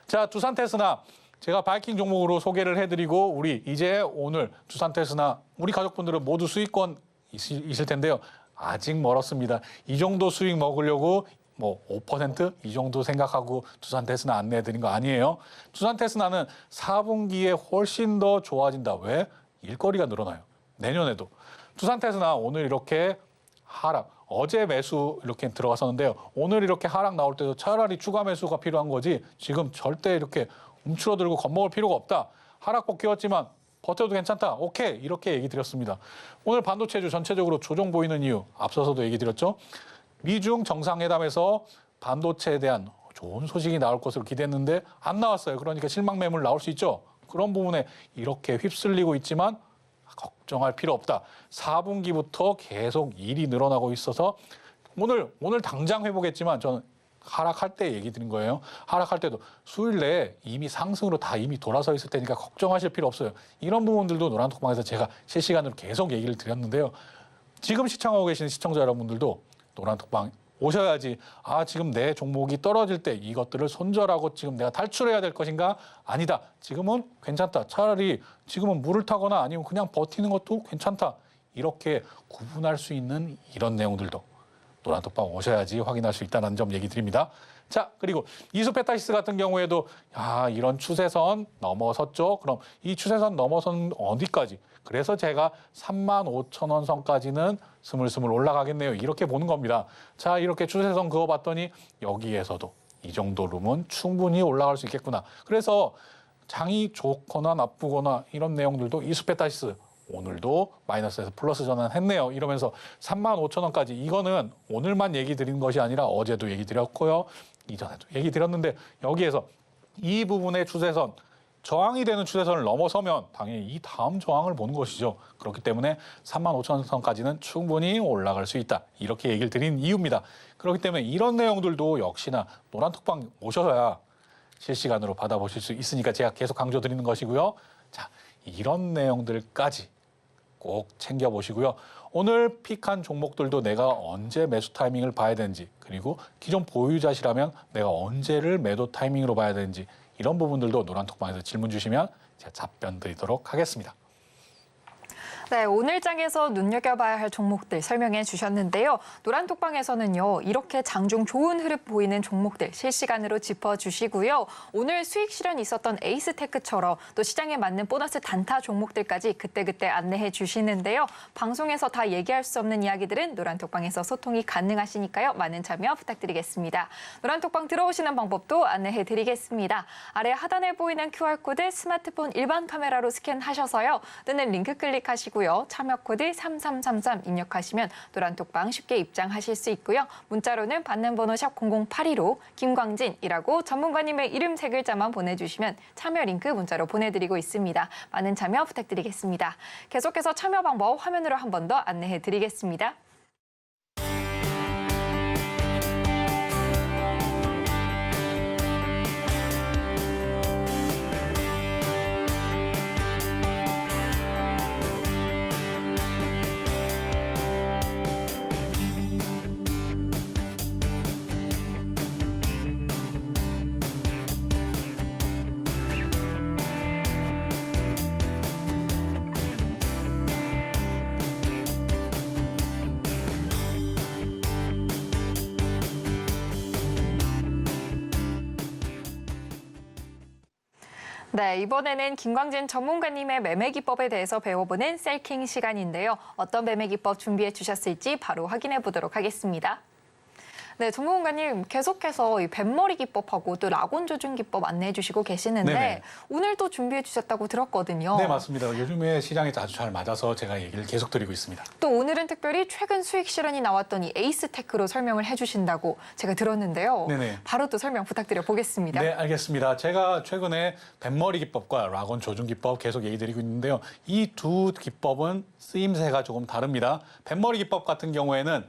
자, 두산테스나 제가 바이킹 종목으로 소개를 해드리고 우리 이제 오늘 두산테스나 우리 가족분들은 모두 수익권 있을 텐데요. 아직 멀었습니다. 이 정도 수익 먹으려고 5% 이 정도 생각하고 두산테스나 안내해드린 거 아니에요. 두산테스나는 4분기에 훨씬 더 좋아진다. 왜? 일거리가 늘어나요. 내년에도. 두산테스나 오늘 이렇게 하락, 어제 매수 이렇게 들어갔었는데요. 오늘 이렇게 하락 나올 때도 차라리 추가 매수가 필요한 거지 지금 절대 이렇게 움츠러들고 겁먹을 필요가 없다. 하락폭 키웠지만 버텨도 괜찮다. 오케이. 이렇게 얘기 드렸습니다. 오늘 반도체주 전체적으로 조정 보이는 이유 앞서서도 얘기 드렸죠. 미중 정상회담에서 반도체에 대한 좋은 소식이 나올 것으로 기대했는데 안 나왔어요. 그러니까 실망 매물 나올 수 있죠. 그런 부분에 이렇게 휩쓸리고 있지만 걱정할 필요 없다. 4분기부터 계속 일이 늘어나고 있어서 오늘 당장 회복했지만 저는 하락할 때 얘기 드린 거예요. 하락할 때도 수요일 내에 이미 상승으로 다 이미 돌아서 있을 테니까 걱정하실 필요 없어요. 이런 부분들도 노란톡방에서 제가 실시간으로 계속 얘기를 드렸는데요. 지금 시청하고 계시는 시청자 여러분들도 노란톡방 오셔야지, 지금 내 종목이 떨어질 때 이것들을 손절하고 지금 내가 탈출해야 될 것인가? 아니다. 지금은 괜찮다. 차라리 지금은 물을 타거나 아니면 그냥 버티는 것도 괜찮다. 이렇게 구분할 수 있는 이런 내용들도 노란톡방 오셔야지 확인할 수 있다는 점 얘기 드립니다. 자, 그리고 이수페타시스 같은 경우에도 이런 추세선 넘어섰죠. 그럼 이 추세선 넘어선 어디까지? 그래서 제가 35,000원 선까지는 스물스물 올라가겠네요. 이렇게 보는 겁니다. 자, 이렇게 추세선 그어봤더니 여기에서도 이 정도 룸은 충분히 올라갈 수 있겠구나. 그래서 장이 좋거나 나쁘거나 이런 내용들도 이수페타시스 오늘도 마이너스에서 플러스 전환했네요. 이러면서 35,000원까지, 이거는 오늘만 얘기 드린 것이 아니라 어제도 얘기 드렸고요. 이전에도 얘기 드렸는데 여기에서 이 부분의 추세선, 저항이 되는 추세선을 넘어서면 당연히 이 다음 저항을 보는 것이죠. 그렇기 때문에 35,000원선까지는 충분히 올라갈 수 있다. 이렇게 얘기를 드린 이유입니다. 그렇기 때문에 이런 내용들도 역시나 노란톡방 오셔야 실시간으로 받아보실 수 있으니까 제가 계속 강조드리는 것이고요. 자, 이런 내용들까지 꼭 챙겨보시고요. 오늘 픽한 종목들도 내가 언제 매수 타이밍을 봐야 되는지, 그리고 기존 보유자시라면 내가 언제를 매도 타이밍으로 봐야 되는지, 이런 부분들도 노란톡방에서 질문 주시면 제가 답변 드리도록 하겠습니다. 네, 오늘 장에서 눈여겨봐야 할 종목들 설명해 주셨는데요. 노란톡방에서는요, 이렇게 장중 좋은 흐름 보이는 종목들 실시간으로 짚어주시고요. 오늘 수익 실현이 있었던 에이스테크처럼 또 시장에 맞는 보너스 단타 종목들까지 그때그때 안내해 주시는데요. 방송에서 다 얘기할 수 없는 이야기들은 노란톡방에서 소통이 가능하시니까요. 많은 참여 부탁드리겠습니다. 노란톡방 들어오시는 방법도 안내해 드리겠습니다. 아래 하단에 보이는 QR코드 스마트폰 일반 카메라로 스캔하셔서요. 뜨는 링크 클릭하시고 참여 코드 3333 입력하시면 노란톡방 쉽게 입장하실 수 있고요. 문자로는 받는 번호 샵 0082로 김광진이라고 전문가님의 이름 3글자만 보내주시면 참여 링크 문자로 보내드리고 있습니다. 많은 참여 부탁드리겠습니다. 계속해서 참여 방법 화면으로 한 번 더 안내해 드리겠습니다. 네, 이번에는 김광진 전문가님의 매매 기법에 대해서 배워보는 셀킹 시간인데요. 어떤 매매 기법 준비해 주셨을지 바로 확인해 보도록 하겠습니다. 네, 전문가님 계속해서 이 뱃머리 기법하고 또 락원 조준 기법 안내해 주시고 계시는데 네네. 오늘 또 준비해 주셨다고 들었거든요. 네, 맞습니다. 요즘에 시장에 아주 잘 맞아서 제가 얘기를 계속 드리고 있습니다. 또 오늘은 특별히 최근 수익 실현이 나왔던 이 에이스테크로 설명을 해주신다고 제가 들었는데요. 네네. 바로 또 설명 부탁드려 보겠습니다. 네, 알겠습니다. 제가 최근에 뱃머리 기법과 락원 조준 기법 계속 얘기 드리고 있는데요. 이 두 기법은 쓰임새가 조금 다릅니다. 뱃머리 기법 같은 경우에는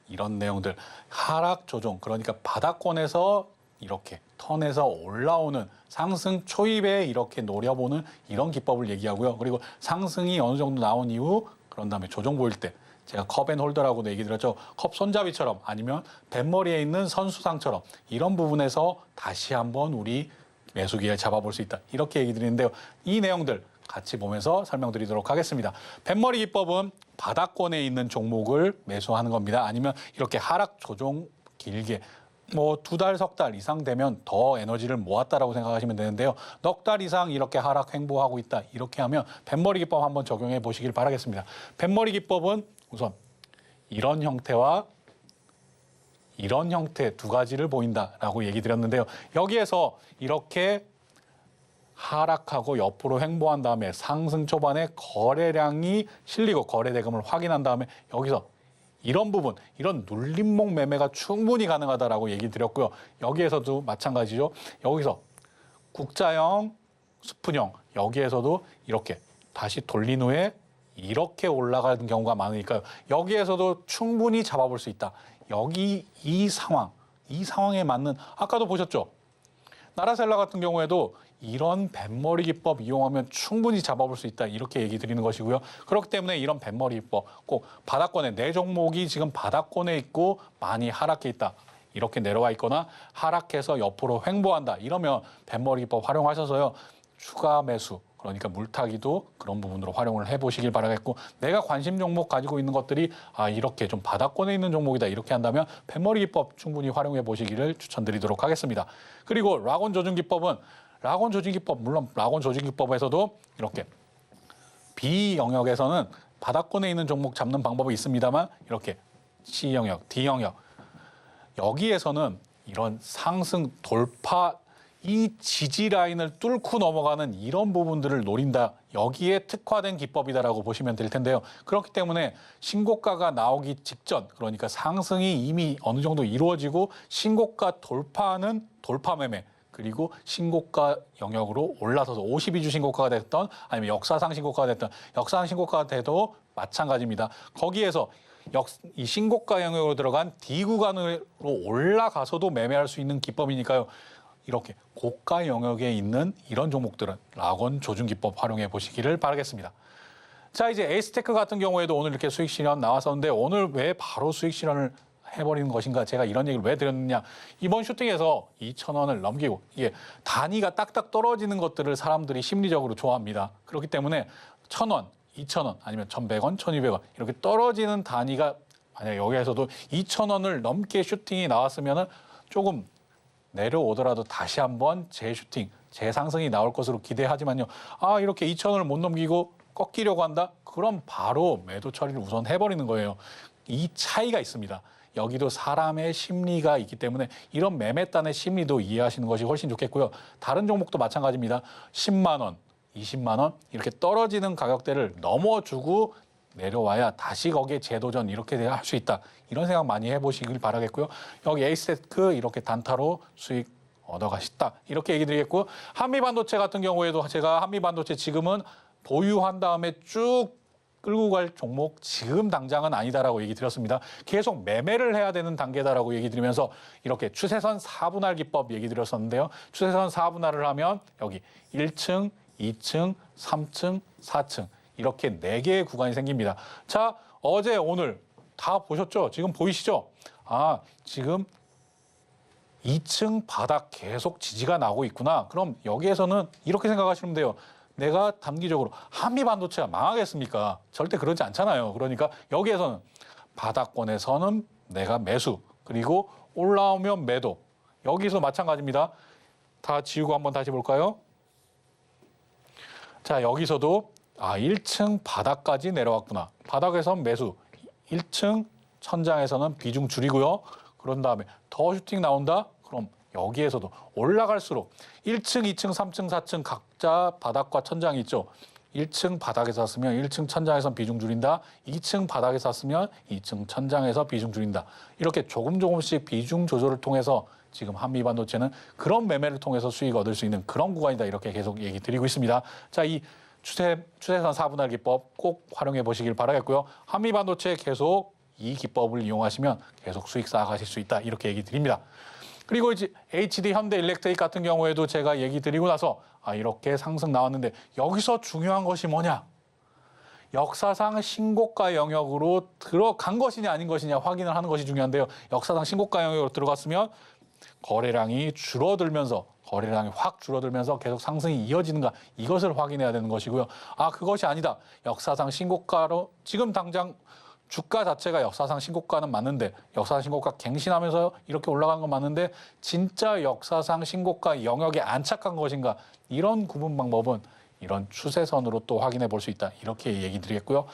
이런 내용들, 하락 조정, 그러니까 바닥권에서 이렇게 턴에서 올라오는 상승 초입에 이렇게 노려보는 이런 기법을 얘기하고요. 그리고 상승이 어느 정도 나온 이후 그런 다음에 조정 보일 때 제가 컵앤홀더라고도 얘기 드렸죠. 컵 손잡이처럼 아니면 뱃머리에 있는 선수상처럼 이런 부분에서 다시 한번 우리 매수 기회를 잡아볼 수 있다. 이렇게 얘기 드리는데요. 이 내용들 같이 보면서 설명드리도록 하겠습니다. 뱃머리 기법은 바닥권에 있는 종목을 매수하는 겁니다. 아니면 이렇게 하락 조정 길게 뭐 2달, 3달 이상 되면 더 에너지를 모았다라고 생각하시면 되는데요. 넉 달 이상 이렇게 하락 횡보하고 있다. 이렇게 하면 뱃머리 기법 한번 적용해 보시길 바라겠습니다. 뱃머리 기법은 우선 이런 형태와 이런 형태 두 가지를 보인다라고 얘기 드렸는데요. 여기에서 이렇게 하락하고 옆으로 횡보한 다음에 상승 초반에 거래량이 실리고 거래 대금을 확인한 다음에 여기서 이런 부분, 이런 눌림목 매매가 충분히 가능하다라고 얘기 드렸고요. 여기에서도 마찬가지죠. 여기서 국자형, 스푼형 여기에서도 이렇게 다시 돌린 후에 이렇게 올라가는 경우가 많으니까요. 여기에서도 충분히 잡아볼 수 있다. 여기 이 상황에 맞는 아까도 보셨죠? 나라셀라 같은 경우에도 이런 뱃머리 기법 이용하면 충분히 잡아볼 수 있다. 이렇게 얘기 드리는 것이고요. 그렇기 때문에 이런 뱃머리 기법 꼭 바닥권에 내 종목이 지금 바닥권에 있고 많이 하락해 있다. 이렇게 내려와 있거나 하락해서 옆으로 횡보한다. 이러면 뱃머리 기법 활용하셔서요. 추가 매수 그러니까 물타기도 그런 부분으로 활용을 해보시길 바라겠고 내가 관심 종목 가지고 있는 것들이 이렇게 좀 바닥권에 있는 종목이다 이렇게 한다면 뱃머리 기법 충분히 활용해 보시기를 추천드리도록 하겠습니다. 그리고 락원 조준 기법은 락원 조준 기법 물론 락원 조준 기법에서도 이렇게 B 영역에서는 바닥권에 있는 종목 잡는 방법이 있습니다만 이렇게 C 영역, D 영역 여기에서는 이런 상승 돌파 이 지지 라인을 뚫고 넘어가는 이런 부분들을 노린다. 여기에 특화된 기법이다라고 보시면 될 텐데요. 그렇기 때문에 신고가가 나오기 직전, 그러니까 상승이 이미 어느 정도 이루어지고 신고가 돌파하는 돌파 매매, 그리고 신고가 영역으로 올라서서 52주 신고가가 됐던 아니면 역사상 신고가가 됐던 역사상 신고가가 돼도 마찬가지입니다. 거기에서 이 신고가 영역으로 들어간 D 구간으로 올라가서도 매매할 수 있는 기법이니까요. 이렇게 고가 영역에 있는 이런 종목들은 락원 조준 기법 활용해 보시기를 바라겠습니다. 자, 이제 에이스테크 같은 경우에도 오늘 이렇게 수익 실현 나왔었는데 오늘 왜 바로 수익 실현을 해버리는 것인가? 제가 이런 얘기를 왜 드렸느냐? 이번 슈팅에서 2,000원을 넘기고 이게 단위가 딱딱 떨어지는 것들을 사람들이 심리적으로 좋아합니다. 그렇기 때문에 1,000원, 2,000원 아니면 1,100원, 1,200원 이렇게 떨어지는 단위가 만약 여기에서도 2,000원을 넘게 슈팅이 나왔으면은 조금 내려오더라도 다시 한번 재슈팅, 재상승이 나올 것으로 기대하지만요. 이렇게 2,000원을 못 넘기고 꺾이려고 한다? 그럼 바로 매도 처리를 우선 해버리는 거예요. 이 차이가 있습니다. 여기도 사람의 심리가 있기 때문에 이런 매매단의 심리도 이해하시는 것이 훨씬 좋겠고요. 다른 종목도 마찬가지입니다. 10만 원, 20만 원 이렇게 떨어지는 가격대를 넘어주고 내려와야 다시 거기에 재도전 이렇게 할 수 있다. 이런 생각 많이 해보시길 바라겠고요. 여기 에이스테크 이렇게 단타로 수익 얻어가셨다. 이렇게 얘기 드리겠고 한미반도체 같은 경우에도 제가 한미반도체 지금은 보유한 다음에 쭉 끌고 갈 종목 지금 당장은 아니다라고 얘기 드렸습니다. 계속 매매를 해야 되는 단계다라고 얘기 드리면서 이렇게 추세선 4분할 기법 얘기 드렸었는데요. 추세선 4분할을 하면 여기 1층, 2층, 3층, 4층 이렇게 4개의 구간이 생깁니다. 자, 어제 오늘 다 보셨죠? 지금 보이시죠? 지금 2층 바닥 계속 지지가 나고 있구나. 그럼 여기에서는 이렇게 생각하시면 돼요. 내가 단기적으로 한미반도체가 망하겠습니까? 절대 그러지 않잖아요. 그러니까 여기에서는 바닥권에서는 내가 매수, 그리고 올라오면 매도. 여기서 마찬가지입니다. 다 지우고 한번 다시 볼까요? 자, 여기서도 1층 바닥까지 내려왔구나. 바닥에선 매수, 1층 천장에서는 비중 줄이고요. 그런 다음에 더 슈팅 나온다? 그럼 여기에서도 올라갈수록 1층, 2층, 3층, 4층 각자 바닥과 천장이 있죠. 1층 바닥에서 샀으면 1층 천장에서 비중 줄인다. 2층 바닥에서 샀으면 2층 천장에서 비중 줄인다. 이렇게 조금씩 비중 조절을 통해서 지금 한미반도체는 그런 매매를 통해서 수익 얻을 수 있는 그런 구간이다. 이렇게 계속 얘기 드리고 있습니다. 자, 이 추세선 4분할 기법 꼭 활용해 보시길 바라겠고요. 한미반도체 계속 이 기법을 이용하시면 계속 수익 쌓아가실 수 있다. 이렇게 얘기 드립니다. 그리고 이제 HD 현대일렉트릭 같은 경우에도 제가 얘기 드리고 나서 이렇게 상승 나왔는데 여기서 중요한 것이 뭐냐? 역사상 신고가 영역으로 들어간 것이냐 아닌 것이냐 확인을 하는 것이 중요한데요. 역사상 신고가 영역으로 들어갔으면 거래량이 확 줄어들면서 계속 상승이 이어지는가 이것을 확인해야 되는 것이고요. 그것이 아니다. 역사상 신고가로 지금 당장 주가 자체가 역사상 신고가는 맞는데 역사상 신고가 갱신하면서 이렇게 올라간 건 맞는데 진짜 역사상 신고가 영역에 안착한 것인가 이런 구분 방법은 이런 추세선으로 또 확인해 볼 수 있다. 이렇게 얘기 드리겠고요.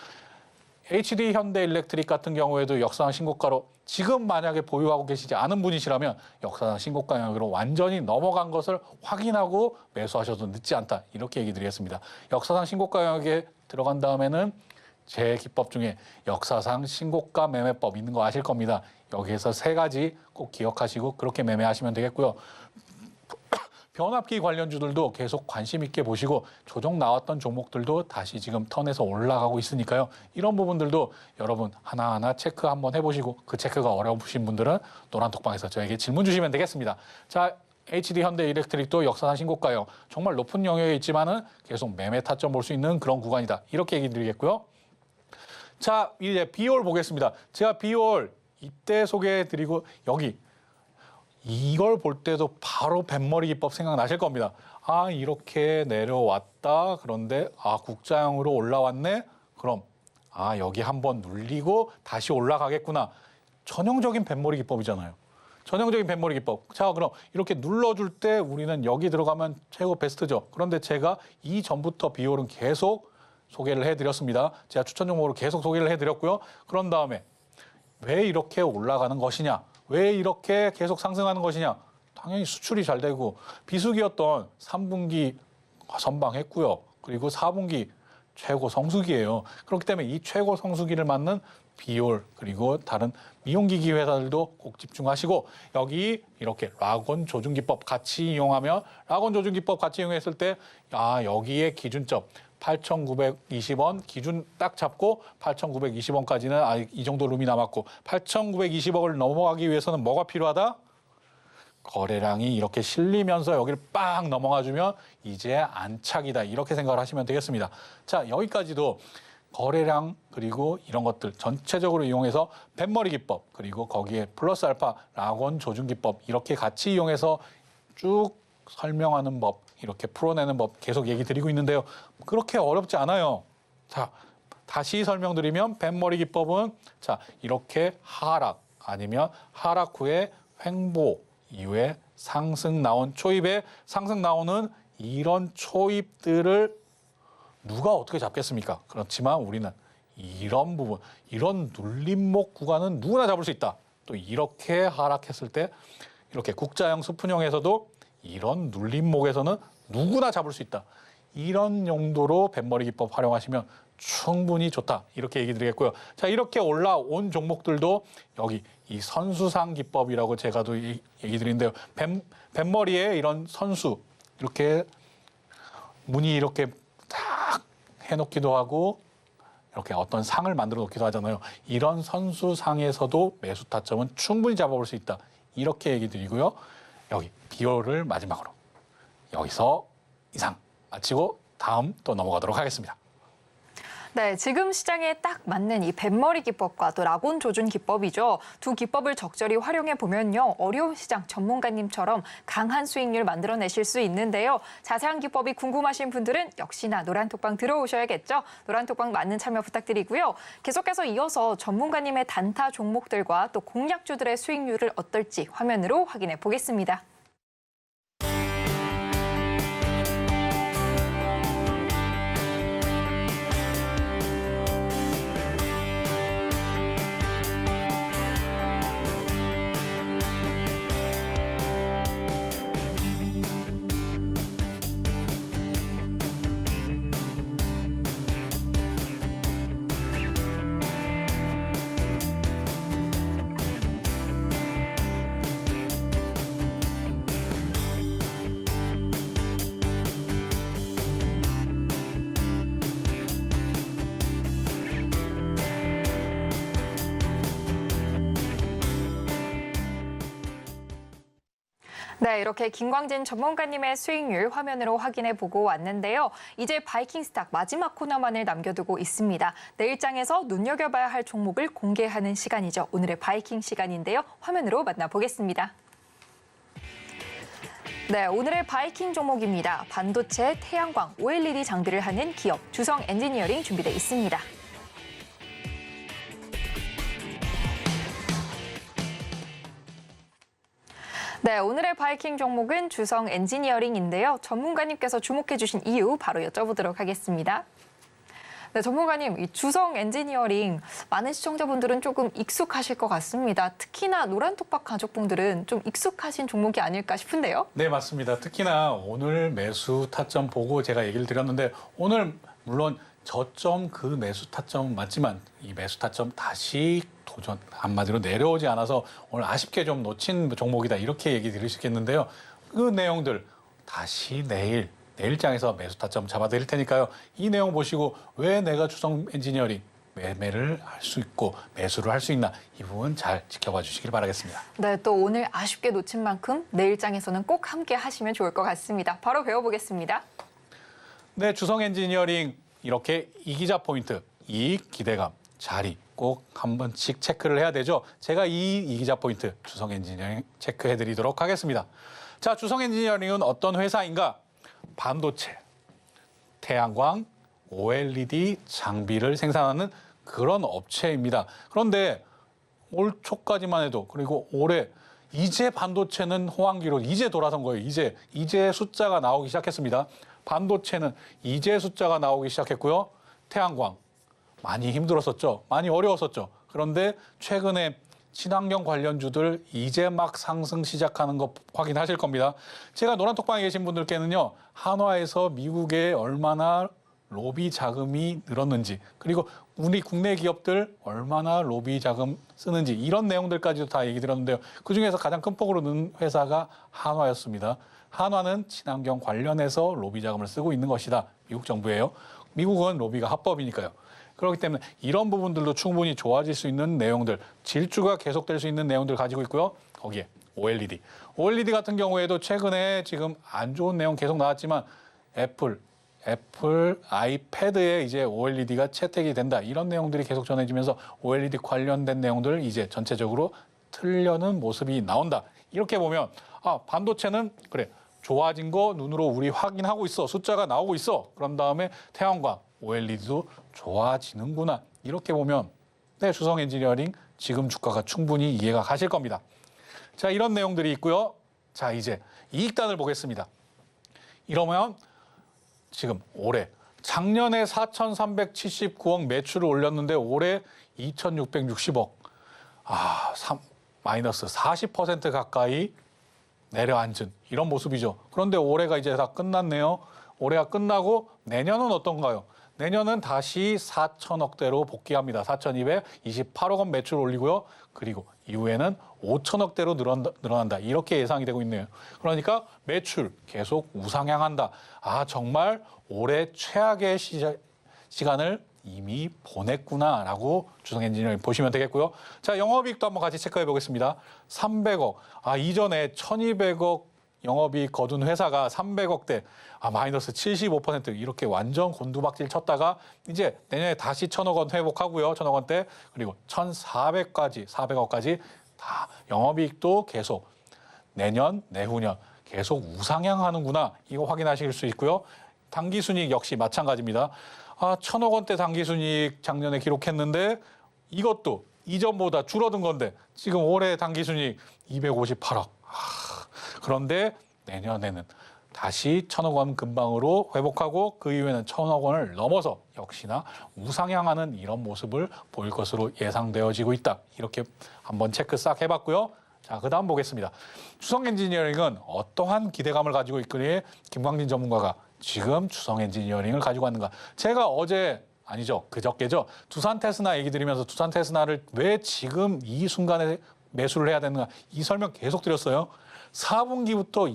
HD 현대일렉트릭 같은 경우에도 역사상 신고가로 지금 만약에 보유하고 계시지 않은 분이시라면 역사상 신고가 영역으로 완전히 넘어간 것을 확인하고 매수하셔도 늦지 않다. 이렇게 얘기 드리겠습니다. 역사상 신고가 영역에 들어간 다음에는 제 기법 중에 역사상 신고가 매매법 있는 거 아실 겁니다. 여기에서 3가지 꼭 기억하시고 그렇게 매매하시면 되겠고요. 변압기 관련주들도 계속 관심 있게 보시고 조정 나왔던 종목들도 다시 지금 턴에서 올라가고 있으니까요. 이런 부분들도 여러분 하나하나 체크 한번 해보시고 그 체크가 어려우신 분들은 노란톡방에서 저에게 질문 주시면 되겠습니다. 자, HD 현대일렉트릭도 역사상 신고가요. 정말 높은 영역에 있지만은 계속 매매 타점 볼 수 있는 그런 구간이다. 이렇게 얘기 드리겠고요. 자, 이제 비올 보겠습니다. 제가 비올 이때 소개해드리고 여기 이걸 볼 때도 바로 뱃머리 기법 생각나실 겁니다. 이렇게 내려왔다. 그런데 국자형으로 올라왔네. 그럼 여기 한번 눌리고 다시 올라가겠구나. 전형적인 뱃머리 기법이잖아요. 전형적인 뱃머리 기법. 자, 그럼 이렇게 눌러줄 때 우리는 여기 들어가면 최고 베스트죠. 그런데 제가 이전부터 비올은 계속 소개를 해드렸습니다. 제가 추천 종목으로 계속 소개를 해드렸고요. 그런 다음에 왜 이렇게 올라가는 것이냐? 왜 이렇게 계속 상승하는 것이냐? 당연히 수출이 잘 되고 비수기였던 3분기 선방했고요. 그리고 4분기 최고 성수기예요. 그렇기 때문에 이 최고 성수기를 맞는 비올 그리고 다른 미용기기 회사들도 꼭 집중하시고 여기 이렇게 락원 조준기법 같이 이용하면 락원 조준기법 같이 이용했을 때 여기에 기준점 8,920원 기준 딱 잡고 8,920원까지는 이 정도 룸이 남았고 8,920억을 넘어가기 위해서는 뭐가 필요하다? 거래량이 이렇게 실리면서 여기를 빵 넘어가주면 이제 안착이다. 이렇게 생각을 하시면 되겠습니다. 자, 여기까지도 거래량 그리고 이런 것들 전체적으로 이용해서 뱃머리 기법 그리고 거기에 플러스 알파 락원 조준 기법 이렇게 같이 이용해서 쭉 설명하는 법 이렇게 풀어내는 법 계속 얘기 드리고 있는데요. 그렇게 어렵지 않아요. 자, 다시 설명드리면 뱃머리 기법은 자, 이렇게 하락 아니면 하락 후에 횡보 이후에 상승 나온 초입에 상승 나오는 이런 초입들을 누가 어떻게 잡겠습니까? 그렇지만 우리는 이런 부분, 이런 눌림목 구간은 누구나 잡을 수 있다. 또 이렇게 하락했을 때 이렇게 국자형 스푼형에서도 이런 눌림목에서는 누구나 잡을 수 있다. 이런 용도로 뱃머리 기법 활용하시면 충분히 좋다. 이렇게 얘기 드리겠고요. 자, 이렇게 올라온 종목들도 여기 이 선수상 기법이라고 제가 또 얘기 드리는데요. 뱃머리에 이런 선수 이렇게 무늬 이렇게 딱 해놓기도 하고 이렇게 어떤 상을 만들어 놓기도 하잖아요. 이런 선수상에서도 매수 타점은 충분히 잡아볼 수 있다. 이렇게 얘기 드리고요. 여기 비올을 마지막으로 여기서 이상 마치고 다음 또 넘어가도록 하겠습니다. 네, 지금 시장에 딱 맞는 이 뱃머리 기법과 또 락온 조준 기법이죠. 두 기법을 적절히 활용해 보면요. 어려운 시장 전문가님처럼 강한 수익률 만들어내실 수 있는데요. 자세한 기법이 궁금하신 분들은 역시나 노란톡방 들어오셔야겠죠. 노란톡방 많은 참여 부탁드리고요. 계속해서 이어서 전문가님의 단타 종목들과 또 공략주들의 수익률을 어떨지 화면으로 확인해 보겠습니다. 네, 이렇게 김광진 전문가님의 수익률 화면으로 확인해 보고 왔는데요. 이제 바이킹스탁 마지막 코너만을 남겨두고 있습니다. 내일장에서 눈여겨봐야 할 종목을 공개하는 시간이죠. 오늘의 바이킹 시간인데요. 화면으로 만나보겠습니다. 네, 오늘의 바이킹 종목입니다. 반도체, 태양광, OLED 장비를 하는 기업 주성 엔지니어링 준비되어 있습니다. 네, 오늘의 바이킹 종목은 주성 엔지니어링인데요. 전문가님께서 주목해 주신 이유 바로 여쭤보도록 하겠습니다. 네, 전문가님, 이 주성 엔지니어링 많은 시청자분들은 조금 익숙하실 것 같습니다. 특히나 노란톡박 가족분들은 좀 익숙하신 종목이 아닐까 싶은데요. 네, 맞습니다. 특히나 오늘 매수 타점 보고 제가 얘기를 드렸는데 오늘 물론 저점 그 매수 타점 맞지만 이 매수 타점 다시 도전 한마디로 내려오지 않아서 오늘 아쉽게 좀 놓친 종목이다 이렇게 얘기 드릴 수 있겠는데요. 그 내용들 다시 내일장에서 매수 타점 잡아드릴 테니까요. 이 내용 보시고 왜 내가 주성 엔지니어링 매매를 할 수 있고 매수를 할 수 있나 이 부분 잘 지켜봐 주시길 바라겠습니다. 네, 또 오늘 아쉽게 놓친 만큼 내일장에서는 꼭 함께 하시면 좋을 것 같습니다. 바로 배워보겠습니다. 네, 주성 엔지니어링 이렇게 이기자 포인트, 이익, 기대감, 자리 꼭 한 번씩 체크를 해야 되죠. 제가 이 이기자 포인트 주성 엔지니어링 체크해 드리도록 하겠습니다. 자, 주성 엔지니어링은 어떤 회사인가? 반도체, 태양광, OLED 장비를 생산하는 그런 업체입니다. 그런데 올 초까지만 해도 그리고 올해 이제 반도체는 호황기로 이제 돌아선 거예요. 이제 숫자가 나오기 시작했습니다. 반도체는 이제 숫자가 나오기 시작했고요. 태양광 많이 힘들었었죠. 많이 어려웠었죠. 그런데 최근에 친환경 관련주들 이제 막 상승 시작하는 거 확인하실 겁니다. 제가 노란톡방에 계신 분들께는요. 한화에서 미국에 얼마나 로비 자금이 늘었는지 그리고 우리 국내 기업들 얼마나 로비 자금 쓰는지 이런 내용들까지도 다 얘기 드렸는데요. 그중에서 가장 큰 폭으로 는 회사가 한화였습니다. 한화는 친환경 관련해서 로비 자금을 쓰고 있는 것이다. 미국 정부예요. 미국은 로비가 합법이니까요. 그렇기 때문에 이런 부분들도 충분히 좋아질 수 있는 내용들, 질주가 계속될 수 있는 내용들 가지고 있고요. 거기에 OLED. OLED 같은 경우에도 최근에 지금 안 좋은 내용 계속 나왔지만 애플 아이패드에 이제 OLED가 채택이 된다. 이런 내용들이 계속 전해지면서 OLED 관련된 내용들 이제 전체적으로 틀려는 모습이 나온다. 이렇게 보면 반도체는 그래 좋아진 거 눈으로 우리 확인하고 있어. 숫자가 나오고 있어. 그런 다음에 태양광, OLED도 좋아지는구나. 이렇게 보면 네, 주성 엔지니어링 지금 주가가 충분히 이해가 가실 겁니다. 자, 이런 내용들이 있고요. 자, 이제 이익단을 보겠습니다. 이러면 지금 올해 작년에 4,379억 매출을 올렸는데 올해 2,660억. 마이너스 40% 가까이 내려앉은 이런 모습이죠. 그런데 올해가 이제 다 끝났네요. 올해가 끝나고 내년은 어떤가요? 내년은 다시 4천억대로 복귀합니다. 4,228억 원 매출 올리고요. 그리고 이후에는 5천억대로 늘어난다. 이렇게 예상이 되고 있네요. 그러니까 매출 계속 우상향한다. 정말 올해 최악의 시간을 이미 보냈구나라고 주성 엔지니어링 보시면 되겠고요. 자, 영업이익도 한번 같이 체크해 보겠습니다. 300억. 이전에 1,200억 영업이익 거둔 회사가 300억대, 마이너스 75% 이렇게 완전 곤두박질 쳤다가 이제 내년에 다시 1,000억 원 회복하고요. 1,000억 원대 그리고 400억까지 다 영업이익도 계속 내년, 내후년 계속 우상향하는구나. 이거 확인하실 수 있고요. 당기순이익 역시 마찬가지입니다. 1,000억 원대 당기순이익 작년에 기록했는데 이것도 이전보다 줄어든 건데 지금 올해 당기순이익 258억. 그런데 내년에는 다시 1,000억 원 근방으로 회복하고 그 이후에는 1,000억 원을 넘어서 역시나 우상향하는 이런 모습을 보일 것으로 예상되어지고 있다. 이렇게 한번 체크 싹 해봤고요. 자, 그 다음 보겠습니다. 주성 엔지니어링은 어떠한 기대감을 가지고 있기에 김광진 전문가가 지금 주성 엔지니어링을 가지고 왔는가. 제가 그저께죠. 두산 테스나 얘기 드리면서 두산 테스나를 왜 지금 이 순간에 매수를 해야 되는가. 이 설명 계속 드렸어요. 4분기부터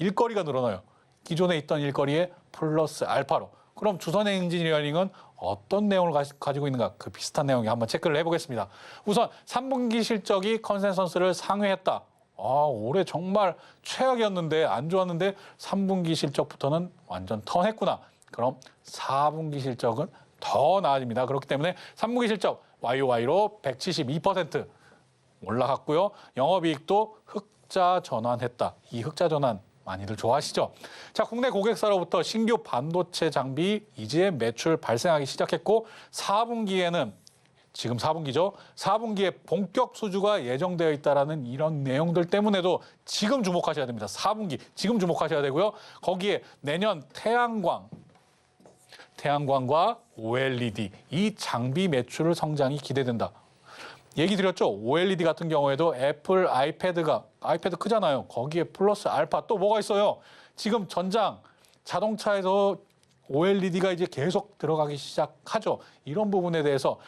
일거리가 늘어나요. 기존에 있던 일거리에 플러스 알파로. 그럼 주성 엔지니어링은 어떤 내용을 가지고 있는가? 그 비슷한 내용이 한번 체크를 해보겠습니다. 우선 3분기 실적이 컨센서스를 상회했다. 올해 정말 최악이었는데 안 좋았는데 3분기 실적부터는 완전 턴했구나. 그럼 4분기 실적은 더 나아집니다. 그렇기 때문에 3분기 실적 YOY로 172% 올라갔고요. 영업이익도 흑자 전환했다. 이 흑자 전환 많이들 좋아하시죠? 자, 국내 고객사로부터 신규 반도체 장비 이제 매출 발생하기 시작했고 4분기에는 지금 4분기죠. 4분기에 본격 수주가 예정되어 있다라는 이런 내용들 때문에도 지금 주목하셔야 됩니다. 4분기 지금 주목하셔야 되고요. 거기에 내년 태양광과 OLED 이 장비 매출 성장이 기대된다. 얘기 드렸죠. OLED 같은 경우에도 애플 아이패드 크잖아요. 거기에 플러스 알파 또 뭐가 있어요? 지금 전장 자동차에서 OLED가 이제 계속 들어가기 시작하죠. 이런 부분에 대해서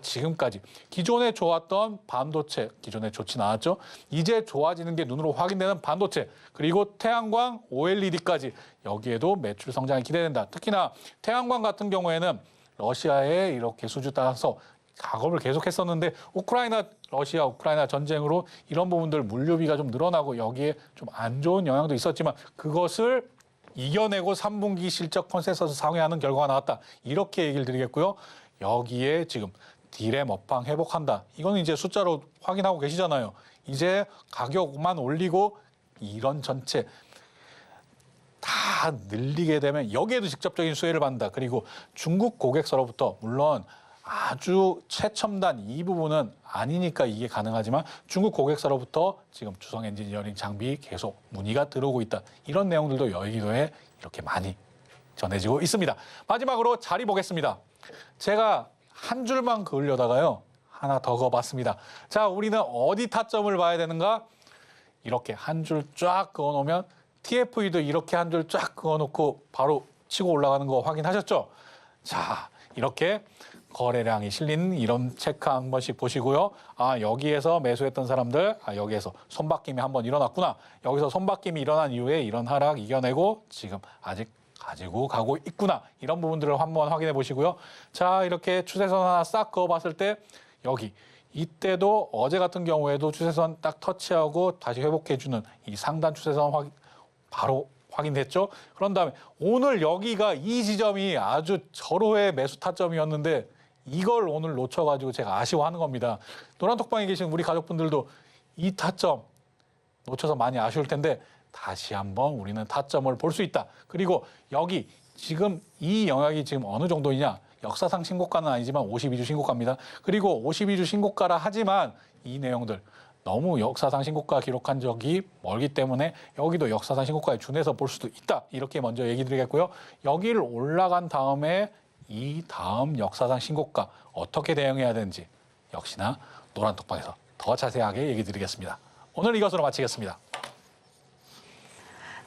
지금까지 기존에 좋았던 반도체, 기존에 좋진 않았죠. 이제 좋아지는 게 눈으로 확인되는 반도체, 그리고 태양광, OLED까지 여기에도 매출 성장이 기대된다. 특히나 태양광 같은 경우에는 러시아에 이렇게 수주 따라서 작업을 계속했었는데 러시아 우크라이나 전쟁으로 이런 부분들 물류비가 좀 늘어나고 여기에 좀 안 좋은 영향도 있었지만 그것을 이겨내고 3분기 실적 컨센서스 상회하는 결과가 나왔다. 이렇게 얘기를 드리겠고요. 여기에 지금 디램 업황 회복한다. 이거는 이제 숫자로 확인하고 계시잖아요. 이제 가격만 올리고 이런 전체 다 늘리게 되면 여기에도 직접적인 수혜를 받는다. 그리고 중국 고객사로부터 물론 아주 최첨단 이 부분은 아니니까 이게 가능하지만 중국 고객사로부터 지금 주성 엔지니어링 장비 계속 문의가 들어오고 있다. 이런 내용들도 여의도에 이렇게 많이 전해지고 있습니다. 마지막으로 자리 보겠습니다. 제가 한 줄만 그으려다가요. 하나 더 그어봤습니다. 자, 우리는 어디 타점을 봐야 되는가? 이렇게 한 줄 쫙 그어놓으면 TFE도 이렇게 한 줄 쫙 그어놓고 바로 치고 올라가는 거 확인하셨죠? 자, 이렇게 거래량이 실린 이런 체크 한 번씩 보시고요. 여기에서 매수했던 사람들, 여기에서 손바뀜이 한번 일어났구나. 여기서 손바뀜이 일어난 이후에 이런 하락 이겨내고 지금 아직 가지고 가고 있구나. 이런 부분들을 한번 확인해 보시고요. 자, 이렇게 추세선 하나 싹 그어봤을 때 여기 이때도 어제 같은 경우에도 추세선 딱 터치하고 다시 회복해주는 이 상단 추세선 바로 확인됐죠. 그런 다음에 오늘 여기가 이 지점이 아주 절호의 매수 타점이었는데 이걸 오늘 놓쳐가지고 제가 아쉬워하는 겁니다. 노란톡방에 계신 우리 가족분들도 이 타점 놓쳐서 많이 아쉬울 텐데 다시 한번 우리는 타점을 볼 수 있다. 그리고 여기 지금 이 영역이 지금 어느 정도이냐. 역사상 신고가는 아니지만 52주 신고가입니다. 그리고 52주 신고가라 하지만 이 내용들 너무 역사상 신고가 기록한 적이 멀기 때문에 여기도 역사상 신고가에 준해서 볼 수도 있다. 이렇게 먼저 얘기 드리겠고요. 여기를 올라간 다음에 이 다음 역사상 신고가 어떻게 대응해야 되는지 역시나 노란톡방에서 더 자세하게 얘기 드리겠습니다. 오늘 이것으로 마치겠습니다.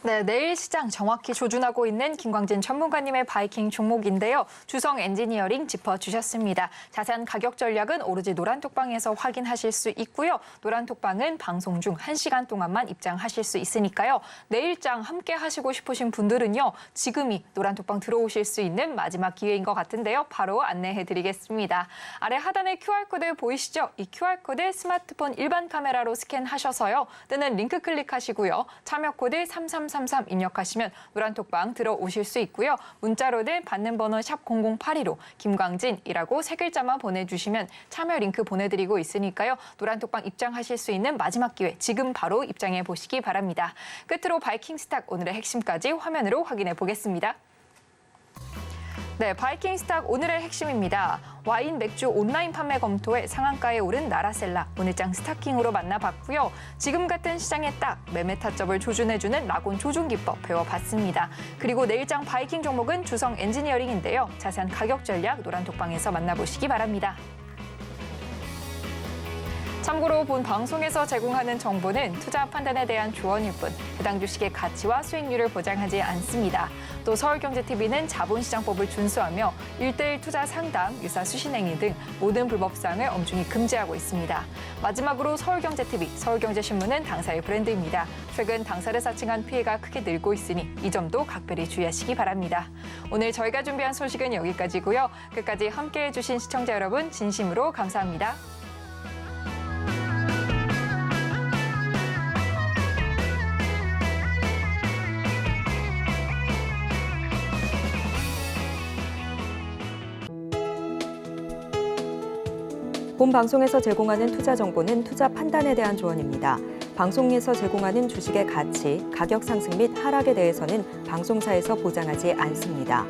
네, 내일 시장 정확히 조준하고 있는 김광진 전문가님의 바이킹 종목인데요. 주성 엔지니어링 짚어주셨습니다. 자세한 가격 전략은 오로지 노란톡방에서 확인하실 수 있고요. 노란톡방은 방송 중 1시간 동안만 입장하실 수 있으니까요. 내일장 함께 하시고 싶으신 분들은요. 지금이 노란톡방 들어오실 수 있는 마지막 기회인 것 같은데요. 바로 안내해드리겠습니다. 아래 하단에 QR코드 보이시죠? 이 QR코드 스마트폰 일반 카메라로 스캔하셔서요. 뜨는 링크 클릭하시고요. 참여코드 3333 입력하시면 노란톡방 들어오실 수 있고요. 문자로는 받는 번호 샵 0082로 김광진이라고 세 글자만 보내주시면 참여 링크 보내드리고 있으니까요. 노란톡방 입장하실 수 있는 마지막 기회 지금 바로 입장해 보시기 바랍니다. 끝으로 바이킹 스탁 오늘의 핵심까지 화면으로 확인해 보겠습니다. 네, 바이킹 스탁 오늘의 핵심입니다. 와인, 맥주 온라인 판매 검토에 상한가에 오른 나라셀라 오늘장 스타킹으로 만나봤고요. 지금 같은 시장에 딱 매매 타점을 조준해주는 라곤 조준 기법 배워봤습니다. 그리고 내일장 바이킹 종목은 주성 엔지니어링인데요. 자세한 가격 전략 노란톡방에서 만나보시기 바랍니다. 참고로 본 방송에서 제공하는 정보는 투자 판단에 대한 조언일 뿐 해당 주식의 가치와 수익률을 보장하지 않습니다. 또 서울경제TV는 자본시장법을 준수하며 1:1 투자 상담, 유사 수신행위 등 모든 불법사항을 엄중히 금지하고 있습니다. 마지막으로 서울경제TV, 서울경제신문은 당사의 브랜드입니다. 최근 당사를 사칭한 피해가 크게 늘고 있으니 이 점도 각별히 주의하시기 바랍니다. 오늘 저희가 준비한 소식은 여기까지고요. 끝까지 함께해 주신 시청자 여러분 진심으로 감사합니다. 본 방송에서 제공하는 투자 정보는 투자 판단에 대한 조언입니다. 방송에서 제공하는 주식의 가치, 가격 상승 및 하락에 대해서는 방송사에서 보장하지 않습니다.